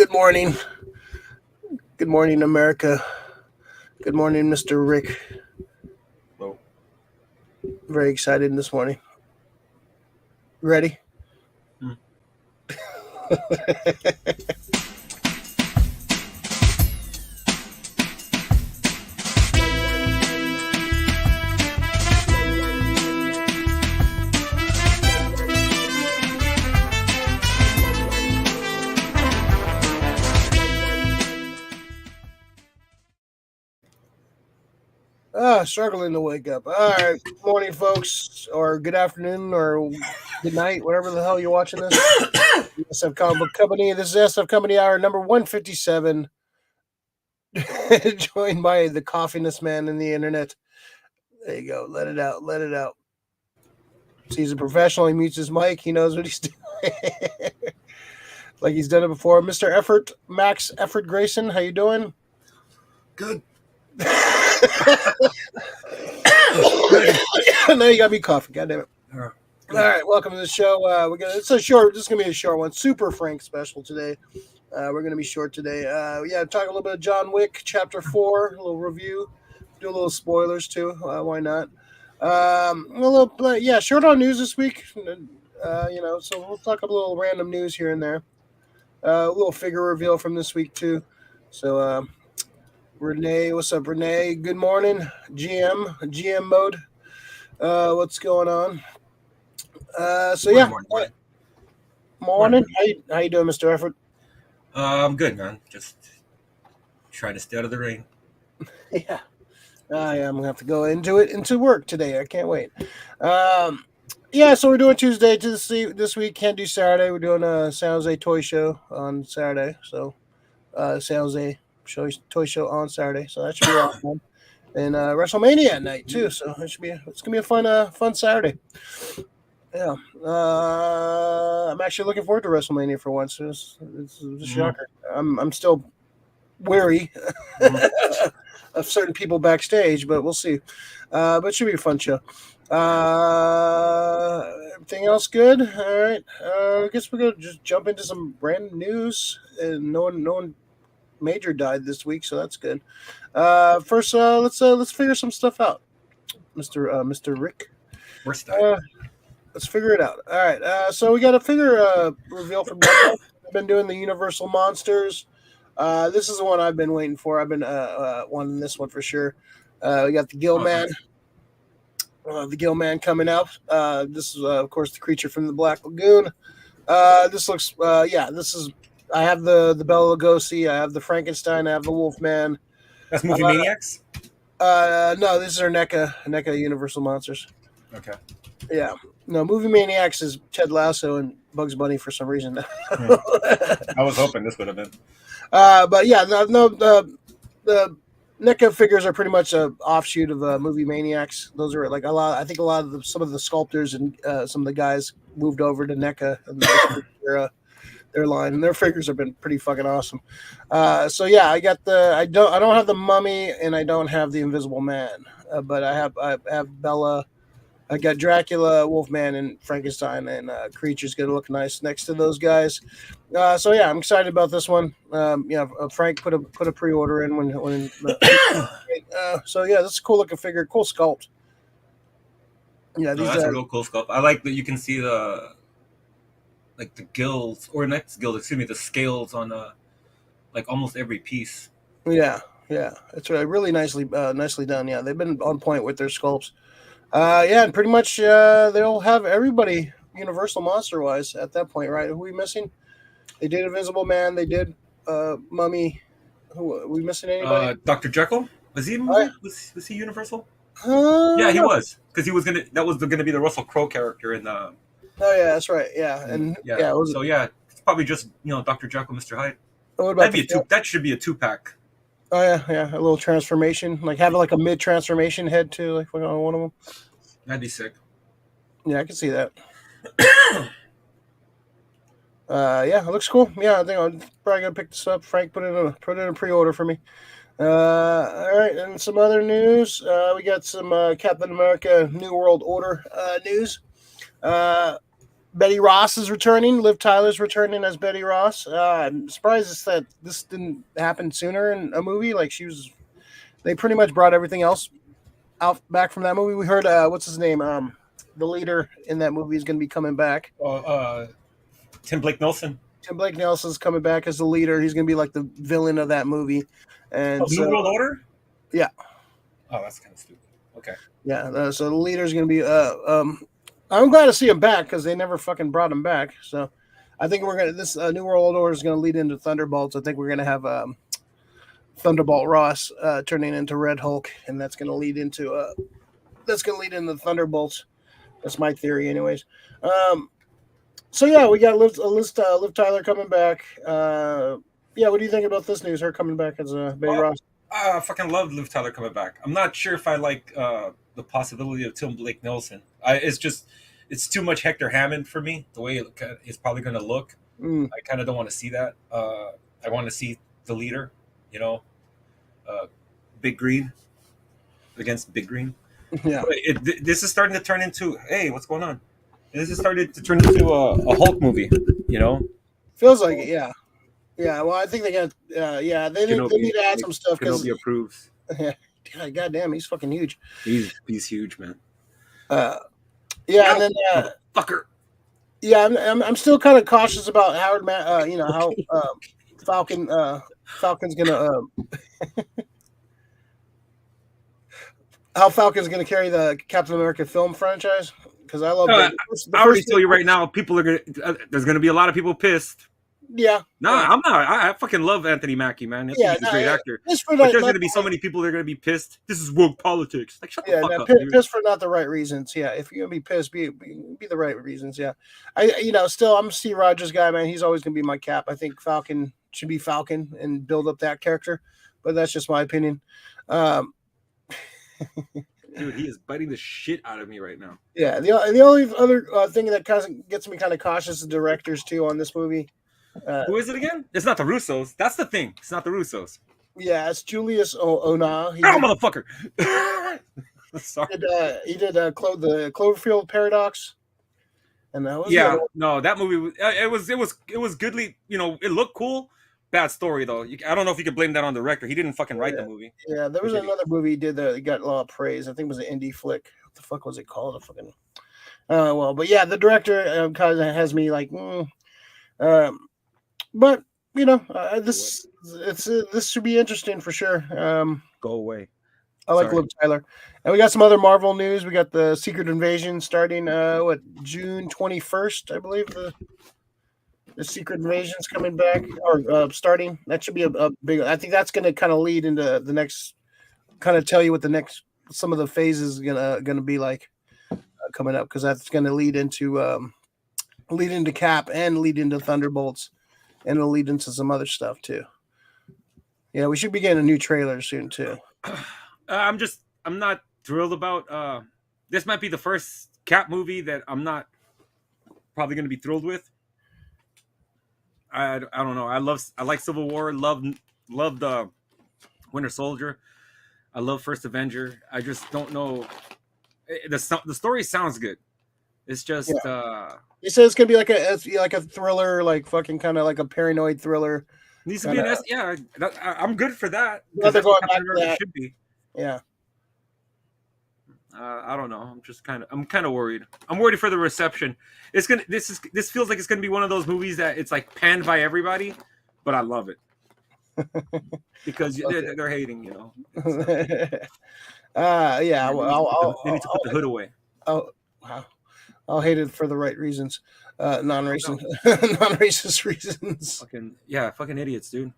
Good morning. Good morning, America. Good morning, Mr. Rick. Well, Very excited this morning. Ready? Hmm. Struggling to wake up. All right. Good morning, folks, or good afternoon, or good night, whatever the hell you're watching this. SF Comic Book Company. This is SF Company Hour number 157. Joined by the coffiness man in the internet. There you go. Let it out. Let it out. He's a professional. He mutes his mic. He knows what he's doing. Like he's done it before. Mr. Effort, Max Effort Grayson, how you doing? good. Now you got me coughing. God damn it. All right, welcome to the show. This is gonna be a short one. Super Frank special today. We're gonna be short today. Talk a little bit of John Wick, Chapter 4, a little review. Do a little spoilers too. Why not? Short on news this week. So we'll talk a little random news here and there. A little figure reveal from this week too. So Renee, what's up, Renee? Good morning, GM mode. What's going on? Morning. How you doing, Mr. Effort? I'm good, man. Just try to stay out of the rain. Yeah. I'm gonna have to go into work today. I can't wait. So we're doing Tuesday this week. Can't do Saturday. We're doing a San Jose toy show on Saturday. So San Jose toy show on Saturday. So that should be a lot of fun. And WrestleMania at night too. So it's gonna be a fun Saturday. Yeah. I'm actually looking forward to WrestleMania for once. It's a shocker. I'm still wary of certain people backstage, but we'll see. But it should be a fun show. Everything else good? All right. I guess we're gonna just jump into some random news. And no one major died this week, so that's good. First, let's figure some stuff out, Mr. Rick. We're stuck. Let's figure it out. All right. So we got a figure reveal from Neca. I've been doing the Universal Monsters. This is the one I've been waiting for. I've been wanting this one for sure. We got the Gill Man. The Gill Man coming out. This is, of course, the creature from the Black Lagoon. This looks, this is, I have the Bela Lugosi. I have the Frankenstein. I have the Wolfman. That's Movie Maniacs? No, these are NECA Universal Monsters. Okay. Yeah. No, Movie Maniacs is Ted Lasso and Bugs Bunny for some reason. I was hoping this would have been. The NECA figures are pretty much an offshoot of Movie Maniacs. Those are like a lot. I think some of the sculptors and some of the guys moved over to NECA and their line, and their figures have been pretty fucking awesome. I don't have the Mummy and I don't have the Invisible Man, but I have Bella. I got Dracula, Wolfman, and Frankenstein, and Creature's going to look nice next to those guys. I'm excited about this one. Frank put a pre-order in when this is a cool looking figure, cool sculpt. Yeah, that's a real cool sculpt. I like that you can see the gills, or next guild, the scales on almost every piece. Yeah, it's really nicely done. Yeah, they've been on point with their sculpts. And pretty much they'll have everybody Universal Monster wise at that point, right? Who are we missing? They did Invisible Man. They did Mummy. Who are we missing? Anybody? Dr. Jekyll, was he was he Universal? Yeah, he was, because that was gonna be the Russell Crowe character in the. Oh yeah, that's right. Yeah, and it's probably just Dr. Jekyll, Mr. Hyde. That should be a 2-pack. Oh yeah, a little transformation, like have like a mid transformation head too, like on one of them. That'd be sick. Yeah, I can see that. It looks cool. Yeah, I think I'm probably gonna pick this up. Frank put in a pre-order for me. All right, and some other news. We got some Captain America New World Order news. Betty Ross is returning. Liv Tyler's returning as Betty Ross. I'm surprised that this didn't happen sooner in a movie. Like they pretty much brought everything else out back from that movie. We heard what's his name? The leader in that movie is going to be coming back. Tim Blake Nelson. Tim Blake Nelson's coming back as the leader. He's going to be like the villain of that movie. And New World Order. Yeah. Oh, that's kind of stupid. Okay. Yeah. So the leader's going to be. I'm glad to see him back because they never fucking brought him back. So I think this New World Order is going to lead into Thunderbolts. I think we're going to have Thunderbolt Ross turning into Red Hulk, and that's going to lead into Thunderbolts. That's my theory, anyways. So yeah, we got Liv Tyler coming back. Yeah, what do you think about this news? Her coming back as Betty Ross. I fucking love Liv Tyler coming back. I'm not sure if I like the possibility of Tim Blake Nelson. It's too much Hector Hammond for me. The way it's probably going to look, I kind of don't want to see that. I want to see the leader, Big Green against Big Green. Yeah, this is starting to turn into, hey, what's going on? This is starting to turn into a Hulk movie. Feels like it. Yeah. Yeah, well, I think they got. Yeah, they need to add some stuff because Kenobi approves. God damn, he's fucking huge. He's huge, man. Yeah, and then fucker. Yeah, I'm still kind of cautious about Howard. How Falcon's gonna how Falcon's gonna carry the Captain America film franchise because I love. I already tell you right now, people are gonna. There's gonna be a lot of people pissed. Yeah. No, I'm not. I fucking love Anthony Mackie, man. He's a great actor. But there's going to be so many people that are going to be pissed. This is woke politics. Like, shut the fuck up, dude. Pissed for not the right reasons. Yeah, if you're going to be pissed, be the right reasons. Yeah. Still, I'm a Steve Rogers guy, man. He's always going to be my cap. I think Falcon should be Falcon and build up that character. But that's just my opinion. Dude, he is biting the shit out of me right now. Yeah. The only other thing that kind of gets me kind of cautious is directors, too, on this movie. Who is it again? It's not the Russos. That's the thing. It's not the Russos. Yeah, it's Julius Ona. Motherfucker. Sorry. He did the Cloverfield Paradox, and that was that movie. It was goodly. It looked cool. Bad story though. I don't know if you could blame that on the director. He didn't fucking write the movie. Yeah, there was another movie he did that got a lot of praise. I think it was an indie flick. What the fuck was it called? But yeah, the director kind of has me like. But this should be interesting for sure. Go away. I like Liv Tyler, and we got some other Marvel news. We got the Secret Invasion starting June 21st, I believe. The Secret Invasion's coming back or starting. That should be a big. I think that's going to kind of lead into the next. Kind of tell you what some of the phases gonna be like coming up because that's going to lead into Cap and lead into Thunderbolts. And it'll lead into some other stuff too. Yeah, we should be getting a new trailer soon too. I'm not thrilled about. This might be the first Cap movie that I'm not probably going to be thrilled with. I don't know. I like Civil War. Loved Winter Soldier. I love First Avenger. I just don't know. The story sounds good. It's just. Yeah. He says it's gonna be like a thriller, like fucking kind of like a paranoid thriller. Needs to be I'm good for that. They're going back to that. Should be. Yeah. I don't know. I'm kind of worried. I'm worried for the reception. This feels like it's gonna be one of those movies that it's like panned by everybody, but I love it because they're hating. Yeah. Well, they need to put the hood away. Oh wow. I'll hate it for the right reasons, non-racist reasons. Fucking idiots, dude.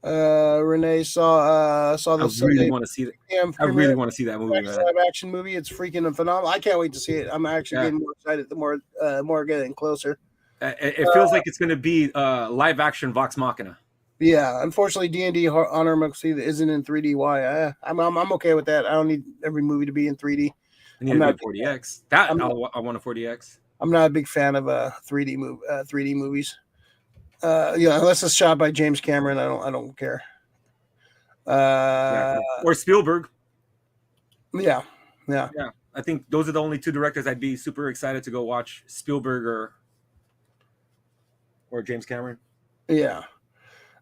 Renee saw the. I really want to see that. I really want to see that movie. Live action movie. It's freaking phenomenal. I can't wait to see it. I'm actually getting more excited the more getting closer. It feels like it's going to be live action Vox Machina. Yeah, unfortunately, D&D Honor Among isn't in 3D. Why? I'm okay with that. I don't need every movie to be in 3D. I need a 40X. I want a 40X. I'm not a big fan of 3D movies. Unless it's shot by James Cameron, I don't care. Or Spielberg. Yeah. I think those are the only two directors I'd be super excited to go watch: Spielberg or James Cameron. Yeah.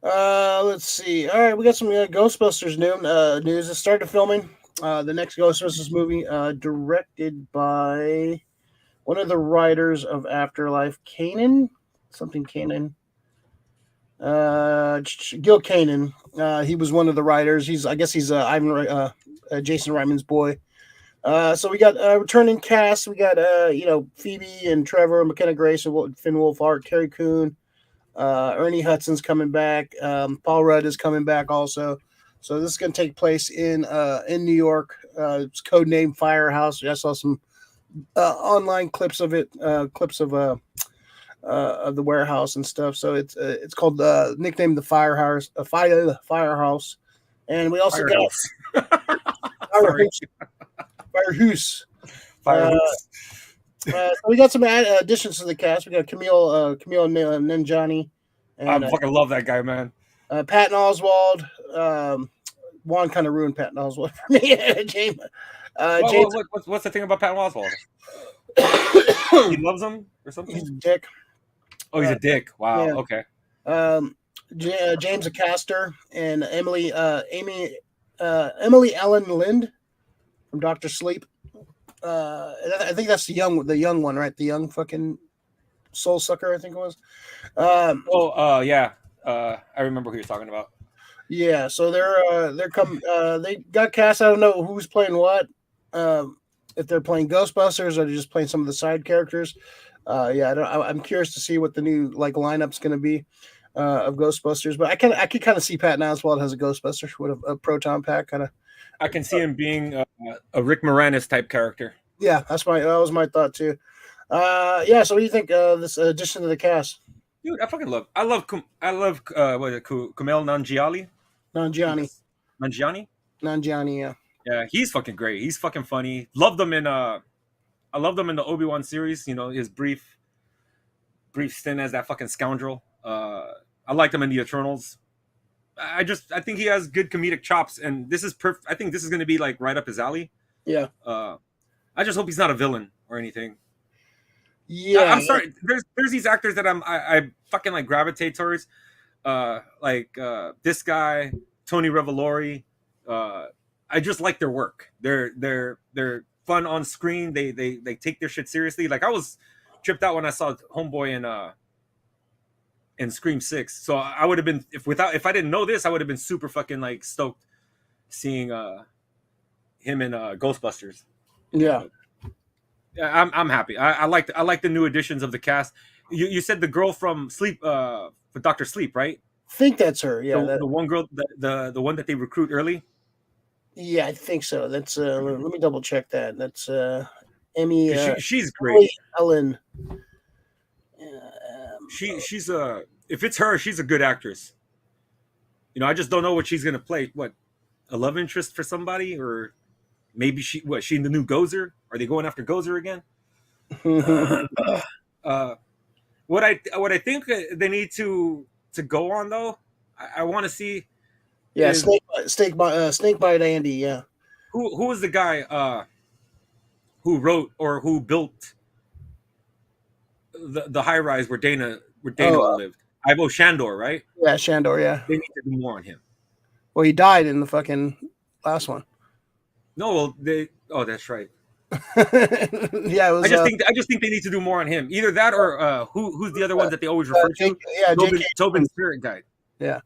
Let's see. All right, we got some Ghostbusters news. It started filming. The next Ghostbusters movie, directed by one of the writers of Afterlife, something Kanan. Gil Kanan. He was one of the writers. I guess he's Jason Reitman's boy. So we got returning cast. We got Phoebe and Trevor, McKenna Grace, Finn Wolfhard, Carrie Coon, Ernie Hudson's coming back. Paul Rudd is coming back also. So this is going to take place in New York. It's codenamed Firehouse. I saw some online clips of it, clips of the warehouse and stuff. So it's called nicknamed the Firehouse, Firehouse, and we also got Firehouse. So we got some additions to the cast. We got Camille Nanjiani. And, I fucking love that guy, man. Patton Oswalt. Juan kind of ruined Patton Oswalt for me. James. What's the thing about Patton Oswalt? He loves him or something? He's a dick. Oh, he's a dick. Wow. Yeah. Okay. James Acaster and Emily Ellen Lind from Dr. Sleep. I think that's the young one, right? The young fucking soul sucker, I think it was. Yeah. I remember who you're talking about. Yeah, so they're coming. They got cast. I don't know who's playing what. If they're playing Ghostbusters or they're just playing some of the side characters. I'm curious to see what the new lineup's going to be of Ghostbusters. But I could kind of see Patton Oswalt as a Ghostbuster with a proton pack kind of. I can see him being a Rick Moranis type character. Yeah, that was my thought too. So what do you think of this addition to the cast? Dude, I love Kumail Nanjiani, yeah. Yeah, he's fucking great. He's fucking funny. Loved him in I loved him in the Obi-Wan series, his brief stint as that fucking scoundrel. I liked him in the Eternals. I think he has good comedic chops, and this is perfect. I think this is going to be right up his alley. Yeah. I just hope he's not a villain or anything. Yeah. I'm sorry. There's these actors that I fucking gravitate towards, this guy, Tony Revolori. I just like their work. They're fun on screen. They take their shit seriously. I was tripped out when I saw Homeboy in Scream 6. So I would have been if I didn't know this, I would have been super fucking stoked seeing him in Ghostbusters. Yeah. Yeah, I'm happy. I like the new additions of the cast. You said the girl from Sleep for Dr. Sleep, right? I think that's her. Yeah, the one girl, the one that they recruit early. Yeah, I think so. That's let me double check that. That's Emmy. She's great. Ellen. She's if it's her, she's a good actress. I just don't know what she's gonna play. What, a love interest for somebody, or maybe she in the new Gozer? Are they going after Gozer again? What I think they need to go on though, I want to see. Yeah, Snake Bite Andy. Yeah. Who was the guy who wrote or who built the high rise where Dana lived? Ivo Shandor, right? Yeah, Shandor. Yeah. They need to do more on him. Well, he died in the fucking last one. No, well, that's right. Yeah, it was, I just think they need to do more on him. Either that or who's the other one that they always refer to? Yeah, Tobin's Spirit Guide. Yeah.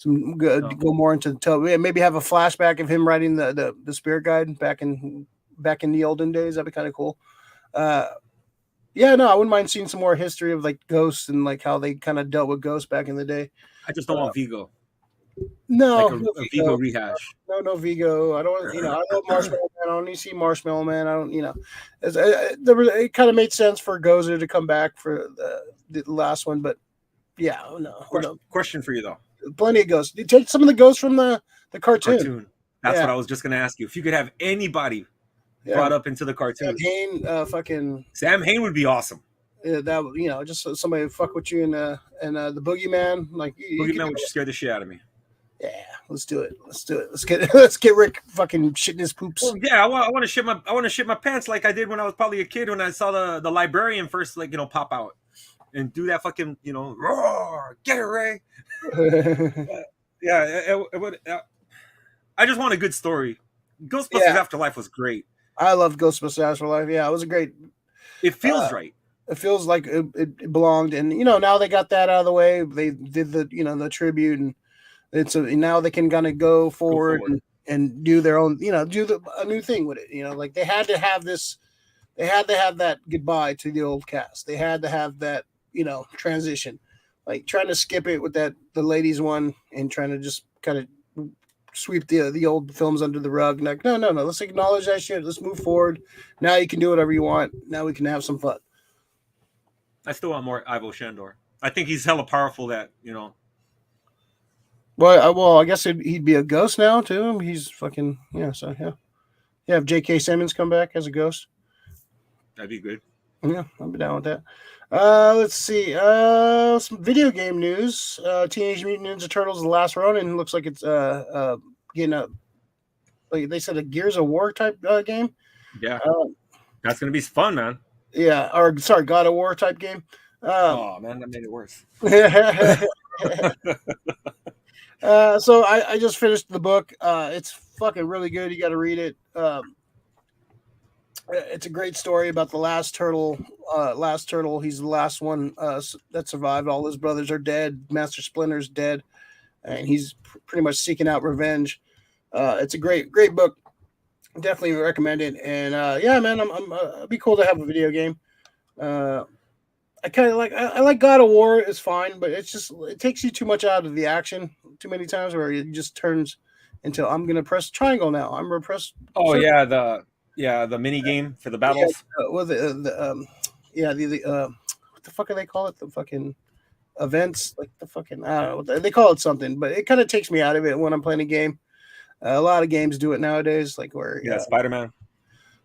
Go more into the Tobin. Maybe have a flashback of him writing the Spirit Guide back in the olden days. That'd be kind of cool. I wouldn't mind seeing some more history of ghosts and how they kind of dealt with ghosts back in the day. I just don't want Vigo. No, a Vigo rehash. No Vigo. I don't. I love Marshmallow Man. I don't need to see Marshmallow Man. I don't. It kind of made sense for Gozer to come back for the last one, but yeah, no. Question for you though. Plenty of ghosts. You take some of the ghosts from the cartoon. That's what I was just gonna ask you. If you could have anybody brought up into the cartoon, Sam Hain would be awesome. That just somebody fuck with you and the Boogeyman. Boogeyman would scare the shit out of me. Yeah, let's do it. Let's get Rick fucking shitting his poops. Well, yeah, I want to shit my pants like I did when I was probably a kid when I saw the librarian first, like, pop out and do that fucking, roar, get it, Ray. Yeah, it would. I just want a good story. Ghostbusters Afterlife was great. I loved Ghostbusters Afterlife. Yeah, it was a great. It feels right. It feels like it belonged, and now they got that out of the way. They did the the tribute, and now they can kind of go forward. And do their own, do a new thing with it. Like they had to have this, they had to have that goodbye to the old cast. They had to have that, transition. Like trying to skip it with the ladies one and trying to just kind of sweep the old films under the rug. Like, no. Let's acknowledge that shit. Let's move forward. Now you can do whatever you want. Now we can have some fun. I still want more Ivo Shandor. I think he's hella powerful that, Well, I guess he'd be a ghost now too. He's fucking So yeah. If J.K. Simmons come back as a ghost, that'd be good. Yeah, I'll be down with that. Let's see. Some video game news. Teenage Mutant Ninja Turtles: The Last Ronin looks like it's getting a, like they said, a Gears of War type game. Yeah, that's gonna be fun, man. Yeah, or sorry, God of War type game. Oh man, that made it worse. So I just finished the book. It's fucking really good. You got to read it. It's a great story about the last turtle. He's the last one that survived. All his brothers are dead. Master Splinter's dead, and he's pretty much seeking out revenge. It's a great book. Definitely recommend it. And yeah, man, it'd be cool to have a video game. I kind of I like God of War. It's fine, but it takes you too much out of the action too many times, where it just turns into I'm gonna press triangle now. I'm gonna press. Oh circle. The mini game for the battles. What the fuck do they call it? The fucking events, like the fucking I don't know. They call it something, but it kind of takes me out of it when I'm playing a game. A lot of games do it nowadays, like where Spider-Man.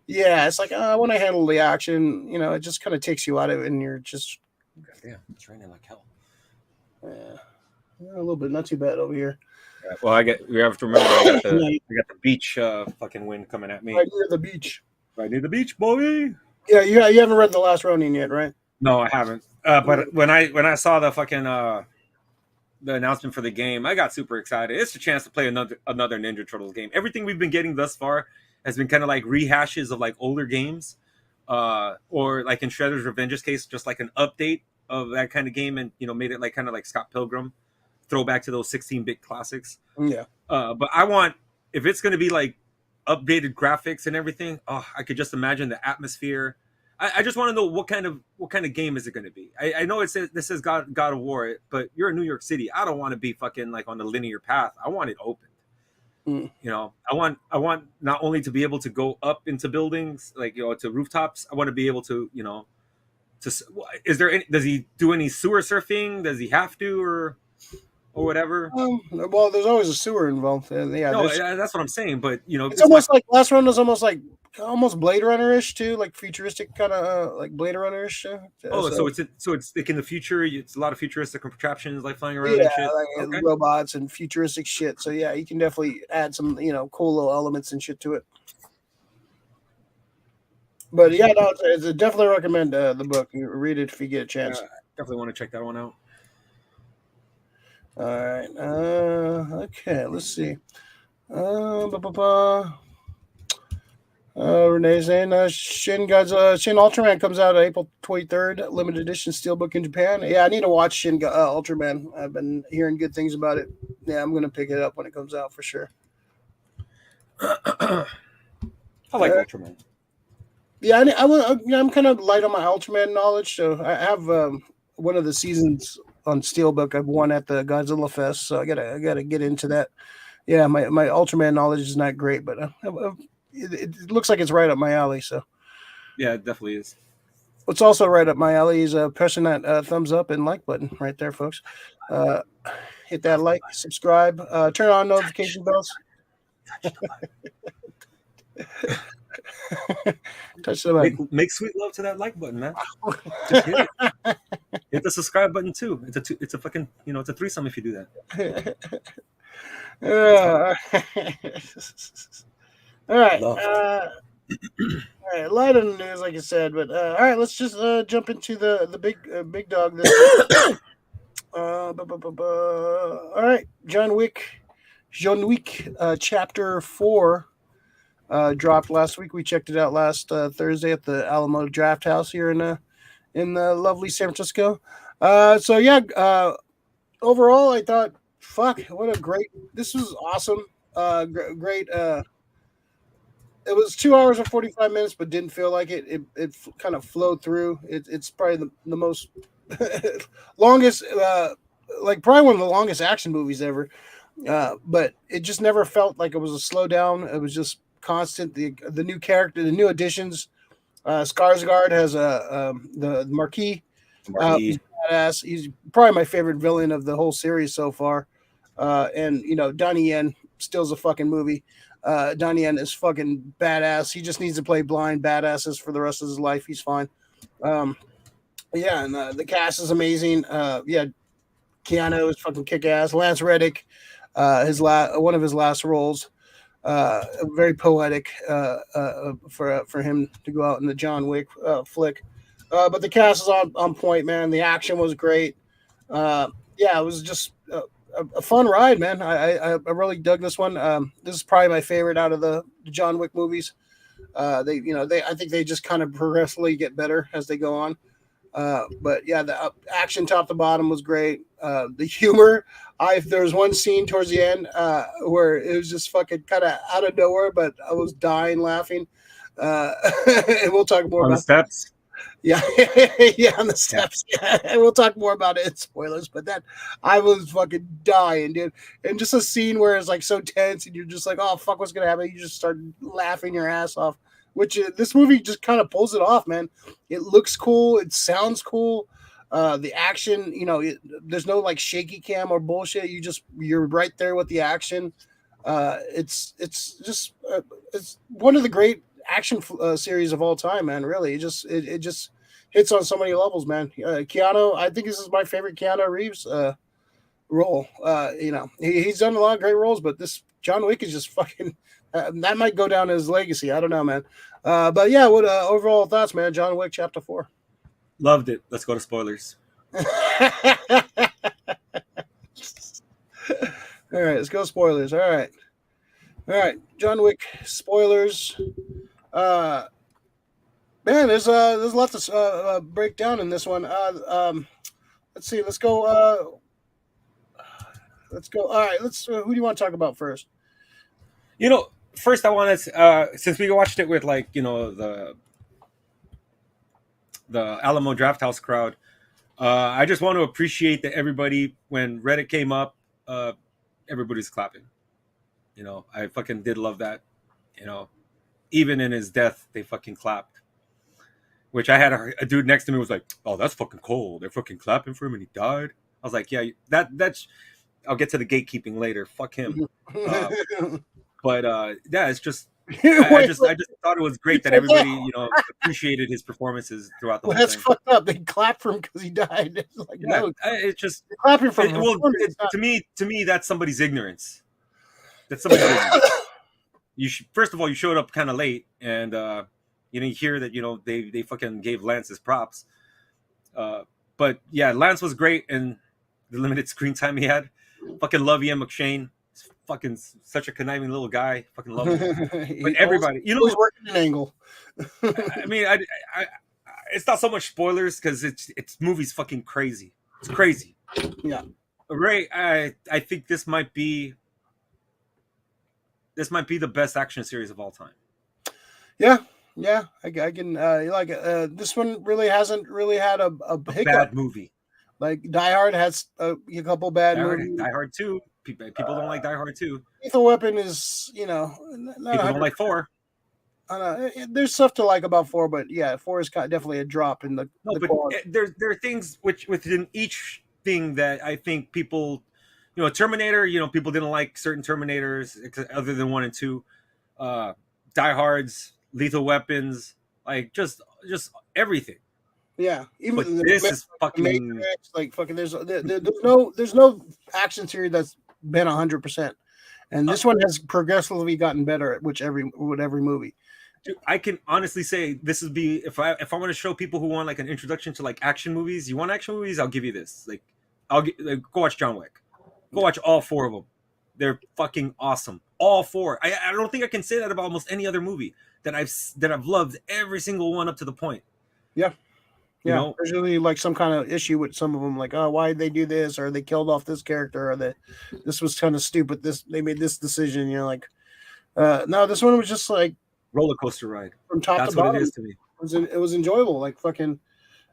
Yeah, it's like I want to handle the action. It just kind of takes you out of it, and you're just. Yeah, it's raining like hell. Yeah, a little bit, not too bad over here. Yeah, well, we have to remember I got the beach fucking wind coming at me. Right near the beach. Right near the beach, boy. Yeah, you haven't read The Last Ronin yet, right? No, I haven't. But when I saw the fucking the announcement for the game, I got super excited. It's a chance to play another Ninja Turtles game. Everything we've been getting thus far has been kind of like rehashes of like older games, or like in Shredder's Revenge's case, just like an update of that kind of game, and made it like kind of like Scott Pilgrim, throwback to those 16-bit classics. Yeah. But I want, if it's going to be like updated graphics and everything, I could just imagine the atmosphere. I just want to know what kind of game is it going to be. I know this says God of War, but you're in New York City. I don't want to be fucking like on the linear path. I want it open. I want not only to be able to go up into buildings, like to rooftops. I want to be able to does he do any sewer surfing? Does he have to or whatever? Well, there's always a sewer involved. Yeah, no, that's what I'm saying. But it's almost like Last Run was almost Blade Runner-ish too, like futuristic kind of like Blade Runner-ish. So it's like in the future. It's a lot of futuristic contraptions like flying around and shit. Like robots and futuristic shit. So yeah, you can definitely add some cool little elements and shit to it. But yeah, no, it's definitely recommend the book. You read it if you get a chance. Definitely want to check that one out. All right. Okay. Let's see. Renee's saying Shin Ultraman comes out April 23rd, limited edition steelbook in Japan. Yeah, I need to watch Shin Ultraman. I've been hearing good things about it. Yeah, I'm gonna pick it up when it comes out for sure. I like Ultraman. Yeah, I'm kind of light on my Ultraman knowledge, so I have one of the seasons on steelbook I've won at the Godzilla Fest, so I gotta get into that. Yeah, my Ultraman knowledge is not great, but it looks like it's right up my alley. So yeah, it definitely is. What's also right up my alley is pressing that thumbs up and like button right there, folks. Hit that like, subscribe, turn on notification bells. Touch the button. Make sweet love to that like button, man. Just hit it. Hit the subscribe button too. It's a fucking it's a threesome if you do that. All right. Loved. All right. Light on the news, like I said, but all right. Let's just jump into the big dog this week. All right. John Wick, Chapter 4 dropped last week. We checked it out last Thursday at the Alamo Draft House here in the lovely San Francisco. So yeah, overall, I thought, fuck, what a great. This was awesome. Great. It was 2 hours and 45 minutes, but didn't feel like it. It kind of flowed through. It's probably the most longest, like probably one of the longest action movies ever. But it just never felt like it was a slowdown. It was just constant. The new character, the new additions. Skarsgård has the Marquis. He's badass. He's probably my favorite villain of the whole series so far. And Donnie Yen steals a fucking movie. Donnie Yen is fucking badass. He just needs to play blind badasses for the rest of his life. He's fine. Yeah, and the cast is amazing. Yeah, Keanu is fucking kick ass. Lance Reddick, one of his last roles. Very poetic for him to go out in the John Wick flick. But the cast is on point, man. The action was great. Yeah, it was just a fun ride, man. I really dug this one. This is probably my favorite out of the John Wick movies. I think they just kind of progressively get better as they go on. But yeah, the action top to bottom was great. The humor, there was one scene towards the end where it was just fucking kind of out of nowhere, but I was dying laughing. And we'll talk more on about the steps. Yeah, yeah, on the steps. Yeah. We'll talk more about it in spoilers, but that I was fucking dying, dude. And just a scene where it's like so tense, and you're just like, "Oh fuck, what's gonna happen?" You just start laughing your ass off. Which this movie just kind of pulls it off, man. It looks cool. It sounds cool. The action, there's no like shaky cam or bullshit. You're right there with the action. It's one of the great action series of all time, man. Really, it just hits on so many levels, man. Keanu, I think this is my favorite Keanu Reeves role. He's done a lot of great roles, but this John Wick is just fucking. That might go down as legacy. I don't know, man. But yeah, what overall thoughts, man? John Wick Chapter 4. Loved it. Let's go to spoilers. All right, let's go spoilers. All right, John Wick spoilers. Man, there's lots to break down in this one. Let's see. Let's go. All right. Who do you want to talk about first? First I want to, since we watched it with the Alamo Draft House crowd, I just want to appreciate that everybody, when Reddit came up, everybody's clapping. I fucking did love that. Even in his death, they fucking clapped. Which I had a dude next to me was like, "Oh, that's fucking cold. They're fucking clapping for him, and he died." I was like, "Yeah, that's." I'll get to the gatekeeping later. Fuck him. But yeah, it's just I just thought it was great that everybody appreciated his performances throughout the whole that's thing. fucked up. They clapped for him because he died. It's like, Yeah, no, it's just clapping for him. to me that's somebody's ignorance. That's somebody's ignorance. First of all, you showed up kind of late, and you hear that they fucking gave Lance his props. But yeah, Lance was great in the limited screen time he had. Fucking love Ian McShane. He's fucking such a conniving little guy. Fucking love him. But everybody, he's working an angle. I mean, I it's not so much spoilers because it's movie's fucking crazy. It's crazy. Yeah. Ray, I think this might be the best action series of all time. Yeah, I can this one really hasn't really had a hiccup. Bad movie. Like Die Hard has a couple bad movies. Die Hard 2. People don't like Die Hard 2. Lethal Weapon is, people don't like 4. There's stuff to like about 4, but yeah, 4 is definitely a drop in the. No, but there are things within each thing that I think people, Terminator. People didn't like certain Terminators other than 1 and 2. Die Hards, Lethal Weapons, like just everything. Yeah, even this is fucking Matrix, like fucking. There's no action series that's been 100%. And this one has progressively gotten better at with every movie. Dude, I can honestly say this would be if I want to show people who want like an introduction to like action movies. You want action movies? I'll give you this. Like, go watch John Wick. Go watch all 4 of them. They're fucking awesome. All 4. I don't think I can say that about almost any other movie that I've loved every single one up to the point. Yeah. You Yeah, know? there's usually like some kind of issue with some of them, like, oh, why did they do this, or they killed off this character, or this was kind of stupid. They made this decision. You know, like, no, this one was just like roller coaster ride from top That's to bottom. What it is to me. It was enjoyable. Like fucking,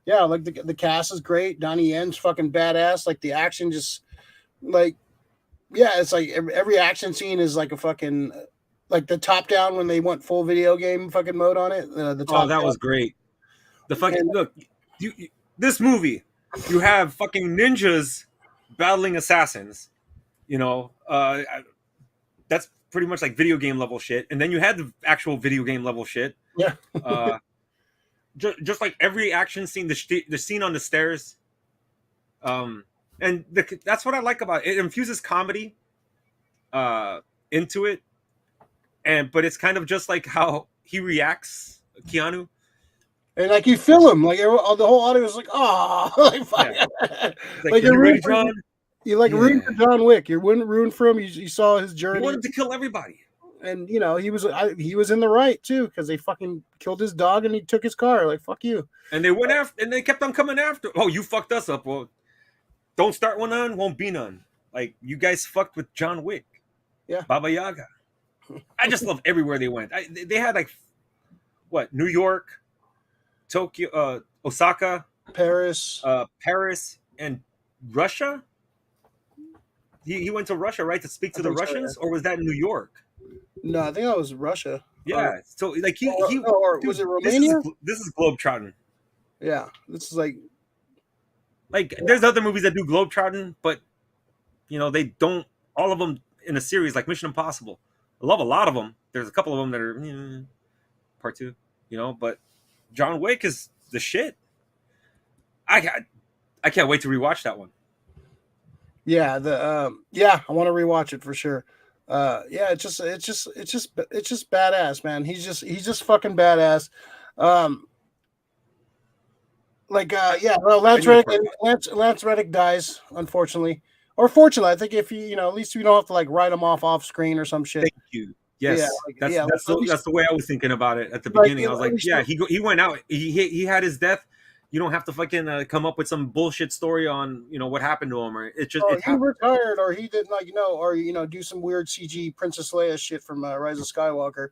yeah, like the cast is great. Donnie Yen's fucking badass. Like the action, just like, yeah, it's like every action scene is like a fucking like the top down when they went full video game fucking mode on it. The top that was great. The fucking look. This movie, you have fucking ninjas battling assassins. You know, that's pretty much like video game level shit. And then you had the actual video game level shit. Yeah. Just like every action scene, the scene on the stairs. And that's what I like about it. It infuses comedy into it. But it's kind of just like how he reacts, Keanu. And like you feel him, like the whole audience was like, "Oh, like you're rooting for John. You like rooting for John Wick. You're rooting for him. You saw his journey. He wanted to kill everybody, and you know he was in the right too because they fucking killed his dog and he took his car. Like fuck you. And they went after, and they kept on coming after. Oh, you fucked us up. Well, don't start one on, won't be none. Like you guys fucked with John Wick. Yeah, Baba Yaga. I just love everywhere they went. They had like what New York. Tokyo, Osaka, Paris, and Russia. He went to Russia, right, to speak to the Russians, so, yeah. Or was that in New York? No, I think that was Russia. Yeah, so like or was it Romania? This is globetrotting. Yeah, this is like there's other movies that do globetrotting, but you know they don't. All of them in a series like Mission Impossible. I love a lot of them. There's a couple of them that are part 2, you know, but. John Wick is the shit. I can't wait to rewatch that one. Yeah, I want to rewatch it for sure. Yeah, it's just badass, man. He's just fucking badass. Lance Reddick dies, unfortunately. Or fortunately, I think if at least we don't have to like write him off screen or some shit. Thank you. Yes, that's the way I was thinking about it at the beginning. I was like, yeah, he went out. He had his death. You don't have to fucking come up with some bullshit story on what happened to him, or it just he retired, or he didn't or do some weird CG Princess Leia shit from Rise of Skywalker.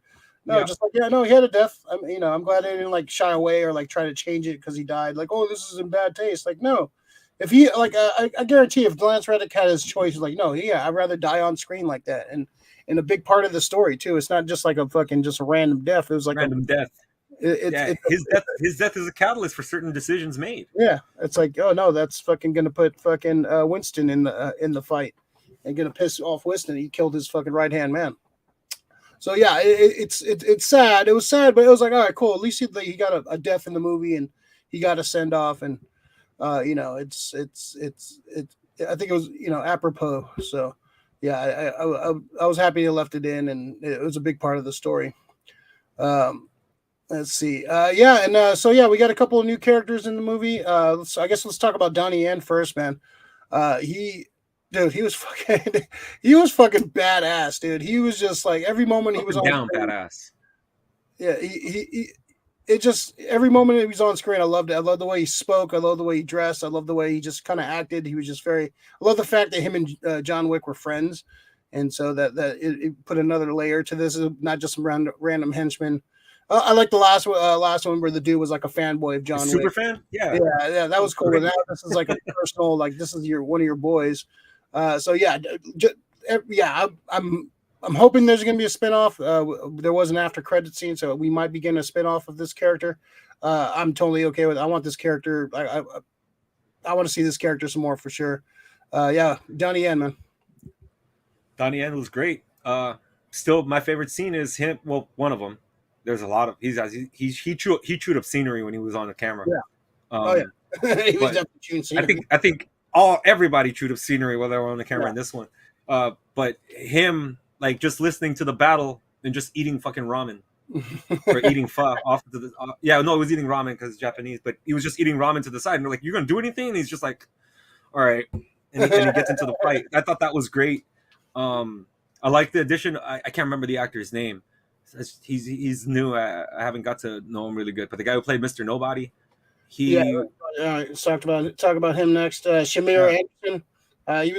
No, yeah. Just like he had a death. I'm glad they didn't like shy away or like try to change it because he died. Like, oh, this is in bad taste. Like, no. If he I guarantee if Lance Reddick had his choice, like, no, yeah, I'd rather die on screen like that. And a big part of the story too. It's not just like a fucking just a random death. It was like random death. His death is a catalyst for certain decisions made. Yeah, it's like, oh no, that's fucking gonna put fucking Winston in the fight and gonna piss off Winston. He killed his fucking right hand man. So yeah, it's sad. It was sad, but it was like, all right, cool. At least he got a death in the movie and he got a send off, and it's I think it was apropos. So. Yeah, I was happy they left it in, and it was a big part of the story. Let's see. We got a couple of new characters in the movie. I guess let's talk about Donnie Yen first, man. He was fucking badass, dude. He was just like every moment he was on down screen, badass. Yeah, it just every moment he was on screen, I loved it. I love the way he spoke. I love the way he dressed. I love the way he just kind of acted. He was just I love the fact that him and John Wick were friends, and so that it put another layer to this. Not just some random henchmen. I like the last one where the dude was like a fanboy of John Wick. Super fan. Yeah, that was cool. Now this is like a personal, like this is one of your boys. I'm hoping there's going to be a spinoff. There was an after credit scene, so we might be getting a spinoff of this character. I'm totally okay with it. I want this character. I want to see this character some more for sure. Donnie Yen, man. Donnie Yen was great. Still, my favorite scene is him. Well, one of them. There's a lot of he chewed up scenery when he was on the camera. Yeah. He was definitely chewing scenery. I think everybody chewed up scenery while they were on the camera in this one. But him like just listening to the battle and just eating fucking ramen or eating pho off to the yeah, no, it was eating ramen because it's Japanese, but he was just eating ramen to the side, and they're like, "You're gonna do anything?" And he's just like, "All right," and he gets into the fight. I thought that was great. I like the addition. I can't remember the actor's name. He's new. I haven't got to know him really good, but the guy who played Mr. Nobody, Yeah, he let's talk about him next. Shamir Anderson. He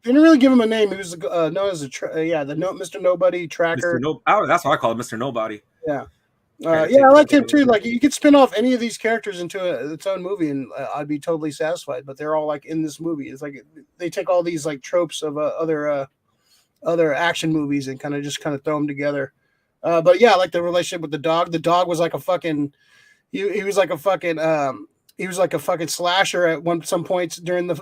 didn't really give him a name. He was known as Mr. Nobody Tracker. Mr. No, oh, that's what I call it, Mr. Nobody. Yeah. I like him too. Like, you could spin off any of these characters into its own movie, and I'd be totally satisfied. But they're all like in this movie. It's like they take all these like tropes of other action movies and kind of throw them together. But yeah, I like the relationship with the dog. The dog was like a fucking. He was like a fucking. He was like a fucking slasher at some points during the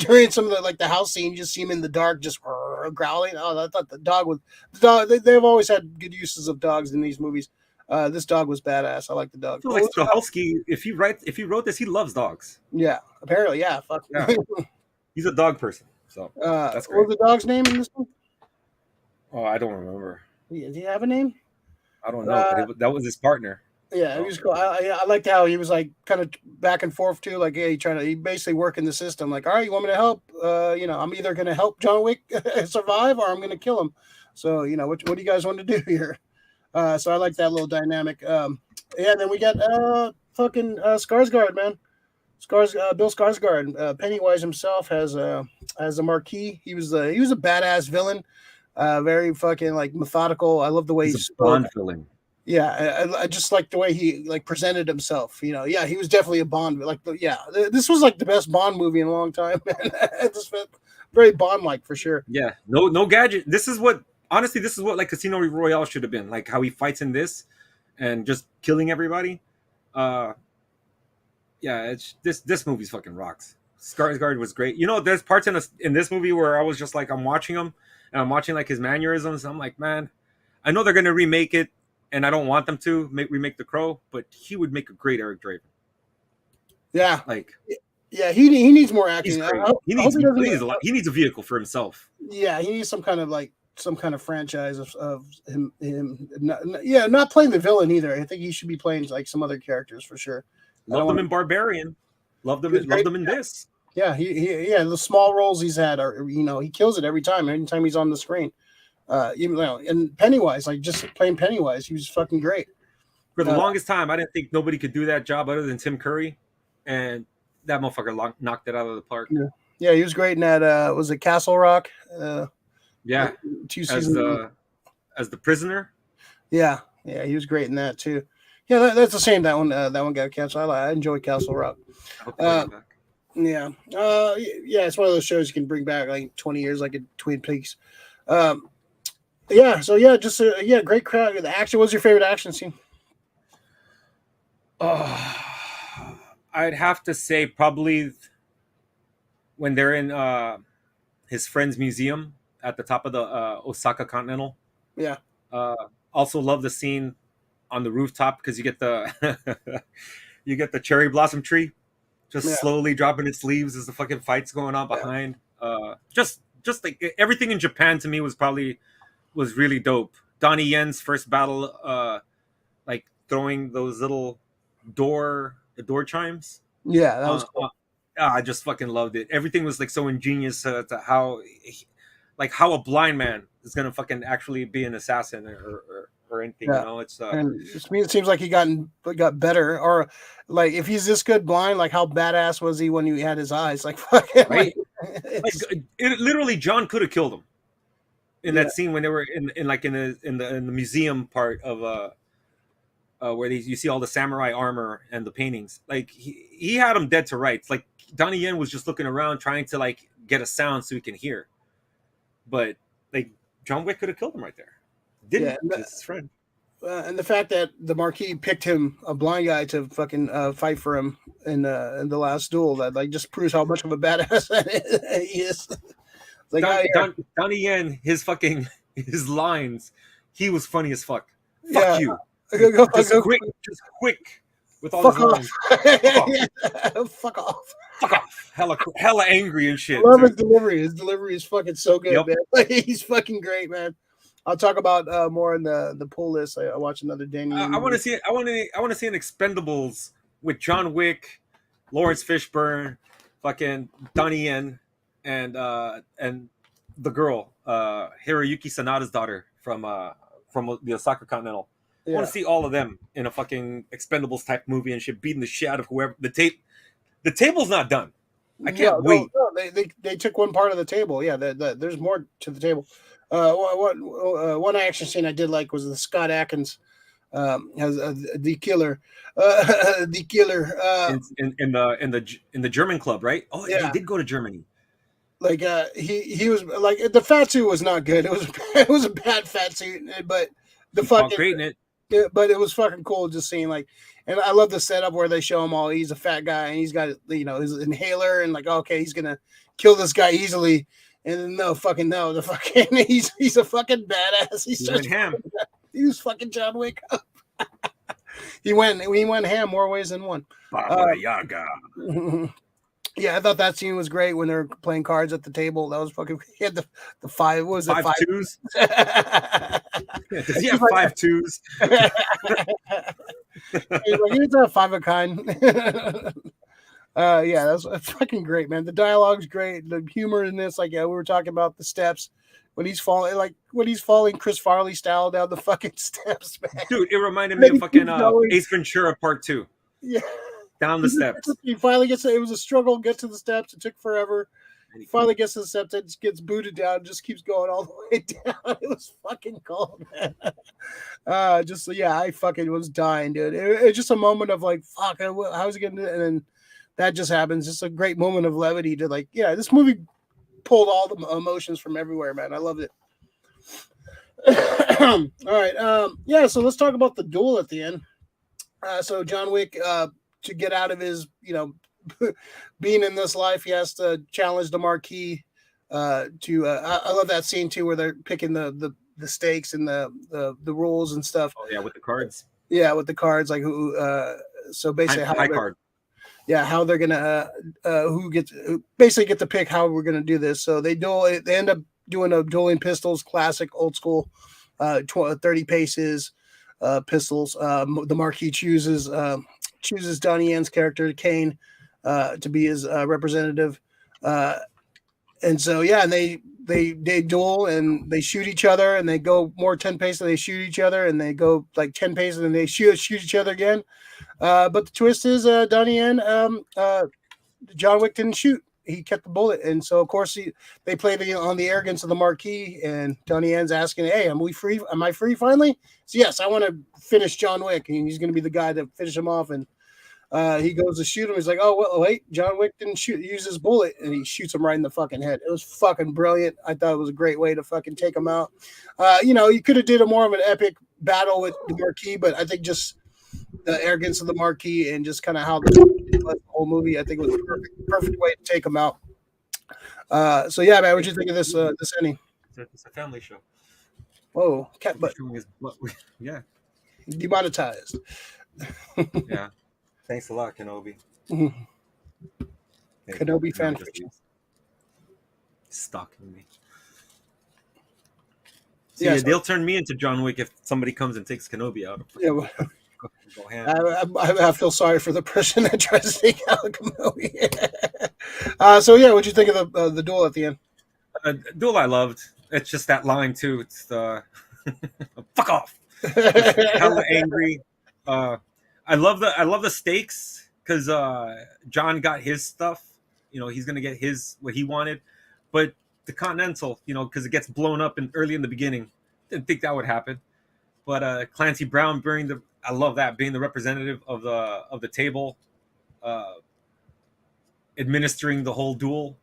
during some of the like the house scene. You just see him in the dark, just growling. Oh, I thought the dog. They've always had good uses of dogs in these movies. This dog was badass. I like the dog. I feel like Stahelski, if he wrote this, he loves dogs. Yeah, apparently, yeah. Fuck. Yeah. He's a dog person. So that's great. What was the dog's name in this one? Oh, I don't remember. Does he have a name? I don't know. But that was his partner. Yeah, he was cool. I liked how he was like kind of back and forth too. Like, yeah, he basically working the system. Like, all right, you want me to help? I'm either going to help John Wick survive or I'm going to kill him. So, what do you guys want to do here? So I like that little dynamic. Then we got fucking Skarsgård, man. Bill Skarsgård. Pennywise himself has a marquee. He was a badass villain. Very fucking like methodical. I love the way he's a Bond villain. Yeah, I just like the way he like presented himself. Yeah, he was definitely a Bond. This was like the best Bond movie in a long time. This felt very Bond-like for sure. Yeah, no gadget. This is what like Casino Royale should have been. Like how he fights in this, and just killing everybody. Yeah, it's this movie's fucking rocks. Skarsgård was great. There's parts in this movie where I was just like, I'm watching him, and I'm watching like his mannerisms. And I'm like, man, I know they're gonna remake it. And I don't want them to remake The Crow, but he would make a great Eric Draven. Yeah, he needs more acting. He needs a vehicle for himself. Yeah, he needs some kind of franchise of him. Not playing the villain either. I think he should be playing like some other characters for sure. Loved him in Barbarian. Loved him in this. Yeah, the small roles he's had are he kills it every time. Anytime he's on the screen. And Pennywise, like just playing Pennywise, he was fucking great. For the longest time, I didn't think nobody could do that job other than Tim Curry, and that motherfucker knocked it out of the park. Yeah, he was great in that. Was it Castle Rock? Yeah, 2 seasons as the prisoner. Yeah, he was great in that too. Yeah, that's a shame that one got canceled. I enjoy Castle Rock. Yeah, it's one of those shows you can bring back like 20 years, like a Twin Peaks. Great crowd. The action. What's your favorite action scene? I'd have to say probably when they're in his friend's museum at the top of the Osaka Continental. Yeah. Also love the scene on the rooftop because you get the cherry blossom tree just slowly dropping its leaves as the fucking fight's going on behind. Just like everything in Japan to me was really dope. Donnie Yen's first battle, like throwing those little door chimes. Yeah, that was cool. I just fucking loved it. Everything was like so ingenious to how a blind man is gonna fucking actually be an assassin or anything. It's and to me it seems like he got better. Or like if he's this good blind, like how badass was he when he had his eyes? Like fucking right. Literally, John could have killed him in that scene when they were in the museum part of where you see all the samurai armor and the paintings. Like he had him dead to rights. Like Donnie Yen was just looking around trying to like get a sound so he can hear. But like John Wick could have killed him right there. Didn't his friend. And the fact that the Marquis picked him, a blind guy, to fucking fight for him in the last duel, that like just proves how much of a badass he is. Like Donnie Yen, his lines, he was funny as fuck. Fuck you. Go just quick with all Fuck his lines. off. Fuck off. Yeah, fuck off. Fuck off. Hella angry and I shit love too. his delivery. His delivery is fucking so good, Yep. man. Like, he's fucking great, man. I'll talk about more in the pull list. I watch another Danny. I want to see. I want to see an Expendables with John Wick, Lawrence Fishburne, fucking Donnie Yen, and the girl, Hiroyuki Sanada's daughter from the Osaka Continental. I want to see all of them in a fucking Expendables type movie and shit, beating the shit out of whoever. The table's not done. I can't wait. No, they took one part of the table. Yeah, there's more to the table. One action scene I did like was the Scott Adkins has the killer, the killer. In the German club, right? Oh, Yeah. he did go to Germany. Like he was like the fat suit was not good. It was a bad fat suit, but the fucking great in it. Yeah, but it was fucking cool just seeing like, and I love the setup where they show him all. He's a fat guy and he's got his inhaler and like, okay, he's gonna kill this guy easily. And then the fucking he's a fucking badass. He was fucking John Wick up. he went ham more ways than one. Baba Yaga. Yeah, I thought that scene was great when they're playing cards at the table. That was fucking. He had the five. What was it? 5 twos. Does he have 5 twos? He's a 5 of a kind. Yeah, that's fucking great, man. The dialogue's great. The humor in this, like, we were talking about the steps when he's falling Chris Farley style down the fucking steps, man. Dude, it reminded me of fucking Ace Ventura Part 2. Yeah. Down the steps. He finally gets it. It was a struggle. Get to the steps. It took forever. He finally gets to the steps. It just gets booted down. Just keeps going all the way down. It was fucking cold, man. I fucking was dying, dude. It's just a moment of like, fuck. How's he gonna do it? And then that just happens. Just a great moment of levity to like, yeah. This movie pulled all the emotions from everywhere, man. I loved it. All right. So let's talk about the duel at the end. So John Wick, to get out of his, being in this life, he has to challenge the Marquis. I love that scene too, where they're picking the stakes and the rules and stuff. Oh yeah, with the cards. Yeah, with the cards, like who. So basically, high card. Yeah, how they're gonna basically get to pick how we're gonna do this. So they duel. They end up doing a dueling pistols, classic old school, 30 paces, pistols. The Marquis chooses Donnie Yen's character Kane to be his representative, and so and they duel and they shoot each other and they go more 10 paces. They shoot each other and they go like 10 paces and they shoot each other again. But the twist is Donnie Yen, John Wick didn't shoot. He kept the bullet, and so of course they play on the arrogance of the Marquis, and Donnie Yen's asking, "Hey, am we free? Am I free finally?" So yes, I want to finish John Wick, and he's going to be the guy to finish him off. And he goes to shoot him. He's like, "Oh well, wait, John Wick didn't use his bullet," and he shoots him right in the fucking head. It was fucking brilliant. I thought it was a great way to fucking take him out. You could have did a more of an epic battle with the Marquis, but I think just the arrogance of the Marquis and just kind of how the whole movie, I think it was a perfect way to take him out. So yeah, man, what'd you think of this ending? It's a family show. Whoa, cat butt. Yeah. Demonetized. Yeah. Thanks a lot, Kenobi. Mm-hmm. Kenobi fan fiction. Stalking me. So they'll turn me into John Wick if somebody comes and takes Kenobi out. Yeah. Well, I feel sorry for the person that tries to take out Kenobi. What'd you think of the duel at the end? Duel I loved. It's just that line too. It's the fuck off. It's hella angry. I love the stakes because John got his stuff. He's gonna get what he wanted, but the Continental, because it gets blown up early in the beginning. Didn't think that would happen, but Clancy Brown I love that being the representative of the table, administering the whole duel,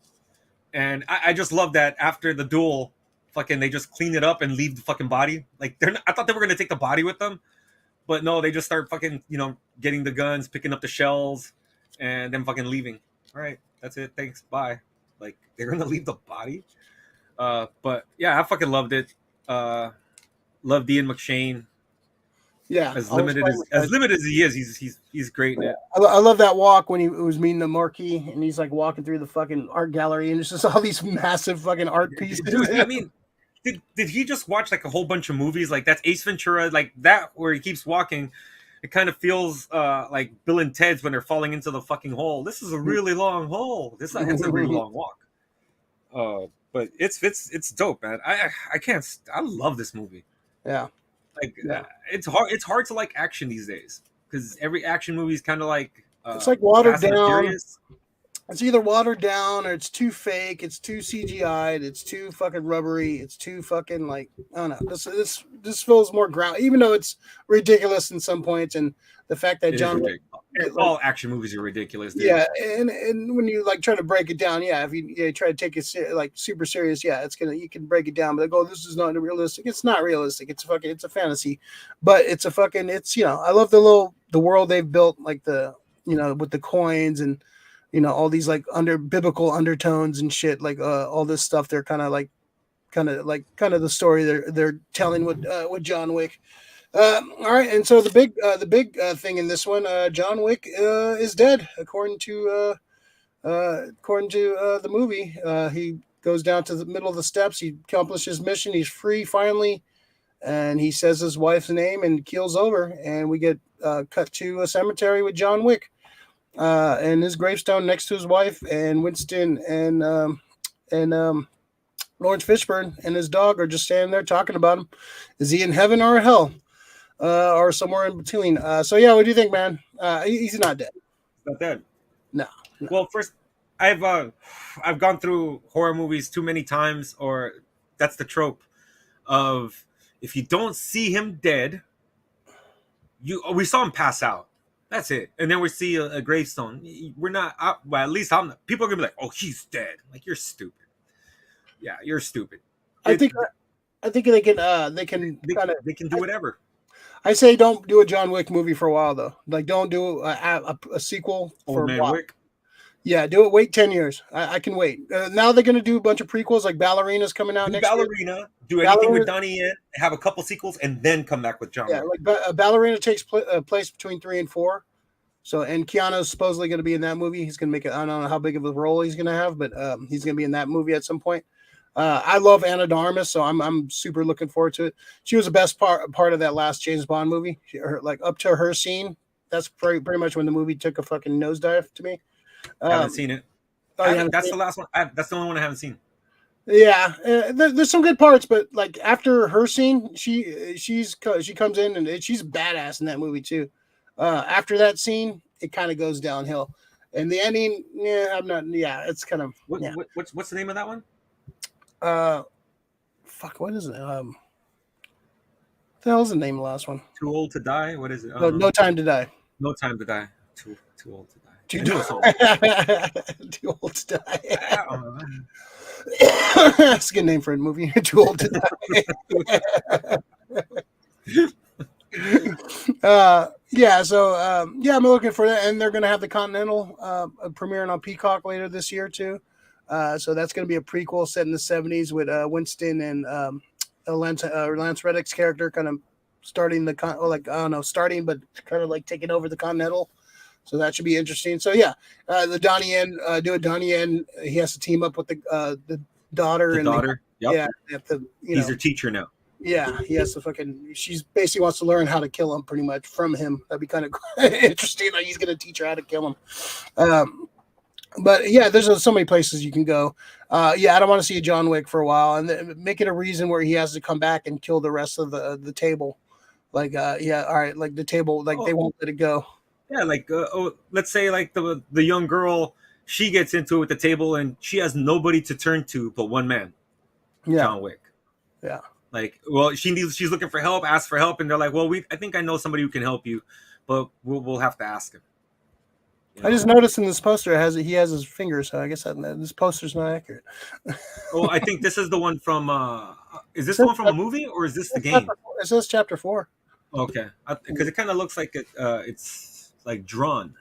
and I just love that after the duel, fucking they just clean it up and leave the fucking body. Like I thought they were gonna take the body with them, but no, they just start fucking getting the guns, picking up the shells, and then fucking leaving. All right, that's it. Thanks, bye. Like they're gonna leave the body. But yeah, I fucking loved it. Loved Ian McShane. Yeah, As always limited playing as with as guys. limited as he is, he's great in Yeah. it. I love that walk when he was meeting the marquee and he's like walking through the fucking art gallery and it's just all these massive fucking art pieces. Dude, I mean, did he just watch like a whole bunch of movies like that's Ace Ventura, like that, where he keeps walking? It kind of feels like Bill and Ted's when they're falling into the fucking hole. This is a really long hole. It's a really long walk. But it's dope, man. I can't. I love this movie. Yeah. Like Yeah. it's hard to like action these days because every action movie is kind of like It's like watered Fast and the down. Furious. It's either watered down or it's too fake. It's too CGI'd. It's too fucking rubbery. It's too fucking like I don't know. This feels more ground, even though it's ridiculous in some points. And the fact that It is John, ridiculous. All action movies are ridiculous, dude. yeah, and when you like try to break it down, yeah, if you try to take it like super serious, yeah, you can break it down. But like, oh, this is not realistic. It's not realistic. It's a fantasy, but it's I love the world they've built, like with the coins and all these like biblical undertones and shit, like all this stuff. They're kind of the story they're telling with John Wick. All right, and so the big thing in this one, John Wick is dead, according to the movie. He goes down to the middle of the steps. He accomplishes his mission. He's free finally, and he says his wife's name and keels over. And we get cut to a cemetery with John Wick and his gravestone next to his wife, and Winston and Lawrence Fishburne and his dog are just standing there talking about him. Is he in heaven or hell? Or somewhere in between. So yeah, what do you think, man? He's not dead. Not dead. No. Well, first, I've gone through horror movies too many times, or that's the trope of if you don't see him dead, we saw him pass out. That's it, and then we see a gravestone. We're not. Well, at least I'm not. People are gonna be like, "Oh, he's dead." Like, you're stupid. Yeah, you're stupid. I think they can They can do whatever. I say don't do a John Wick movie for a while though. Like don't do a sequel for Old a Man while. Wick. Yeah, do it. Wait 10 years. I can wait. Now they're gonna do a bunch of prequels. Like Ballerina's coming out next year. Do anything with Donnie Yen, have a couple sequels, and then come back with John Wick. Like Ballerina takes place between 3 and 4. So and Keanu's supposedly going to be in that movie. He's going to make it. I don't know how big of a role he's going to have, but he's going to be in that movie at some point. I love Anna de Armas, so I'm super looking forward to it. She was the best part of that last James Bond movie. Like up to her scene, that's pretty much when the movie took a fucking nosedive to me. I haven't seen it. That's the last one. That's the only one I haven't seen. Yeah, there's some good parts, but like after her scene, she comes in and she's badass in that movie too. After that scene, it kind of goes downhill, and the ending, it's kind of What's the name of that one? What is it? What the hell is the name of the last one? Too Old to Die. What is it? No Time to Die. No Time to Die. Too Old to Die. Too old to die. That's a good name for a movie. Too old to die. I'm looking for that, and they're going to have the Continental premiering on Peacock later this year too. So that's going to be a prequel set in the 70s with Winston and Lance Reddick's character kind of starting but kind of like taking over the Continental. So that should be interesting. So yeah, the Donnie Yen, Donnie Yen. He has to team up with the daughter. Yep. Yeah, he's her teacher now. Yeah, he has to she's basically wants to learn how to kill him pretty much from him. That'd be kind of interesting. Like he's going to teach her how to kill him. But yeah, there's so many places you can go. I don't want to see a John Wick for a while, and make it a reason where he has to come back and kill the rest of the table. Like, all right, like the table, like they won't let it go. Yeah, like let's say like the young girl, she gets into it with the table, and she has nobody to turn to but one man. Yeah. John Wick. Yeah. Like, well, she's looking for help, ask for help, and they're like, well, I think I know somebody who can help you, but we'll have to ask him. I just noticed in this poster he has his fingers, so I guess this poster's not accurate. I think this is the one from. Is this the one from a movie or is this the game? It says chapter 4. Okay, because it kind of looks like it's like drawn.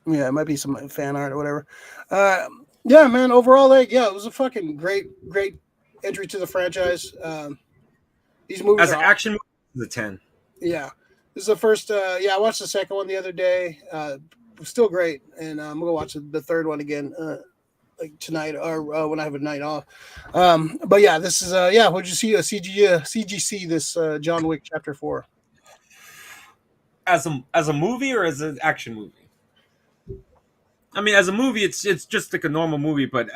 Yeah, it might be some fan art or whatever. Yeah, man. Overall, it was a fucking great entry to the franchise. These movies as an action movie, is a 10. Yeah. This is the first. I watched the second one the other day. Still great, and I'm gonna watch the third one again, like tonight or when I have a night off. But yeah, this is What'd you see? A CGC. This John Wick Chapter 4. As a movie or as an action movie? I mean, as a movie, it's just like a normal movie, but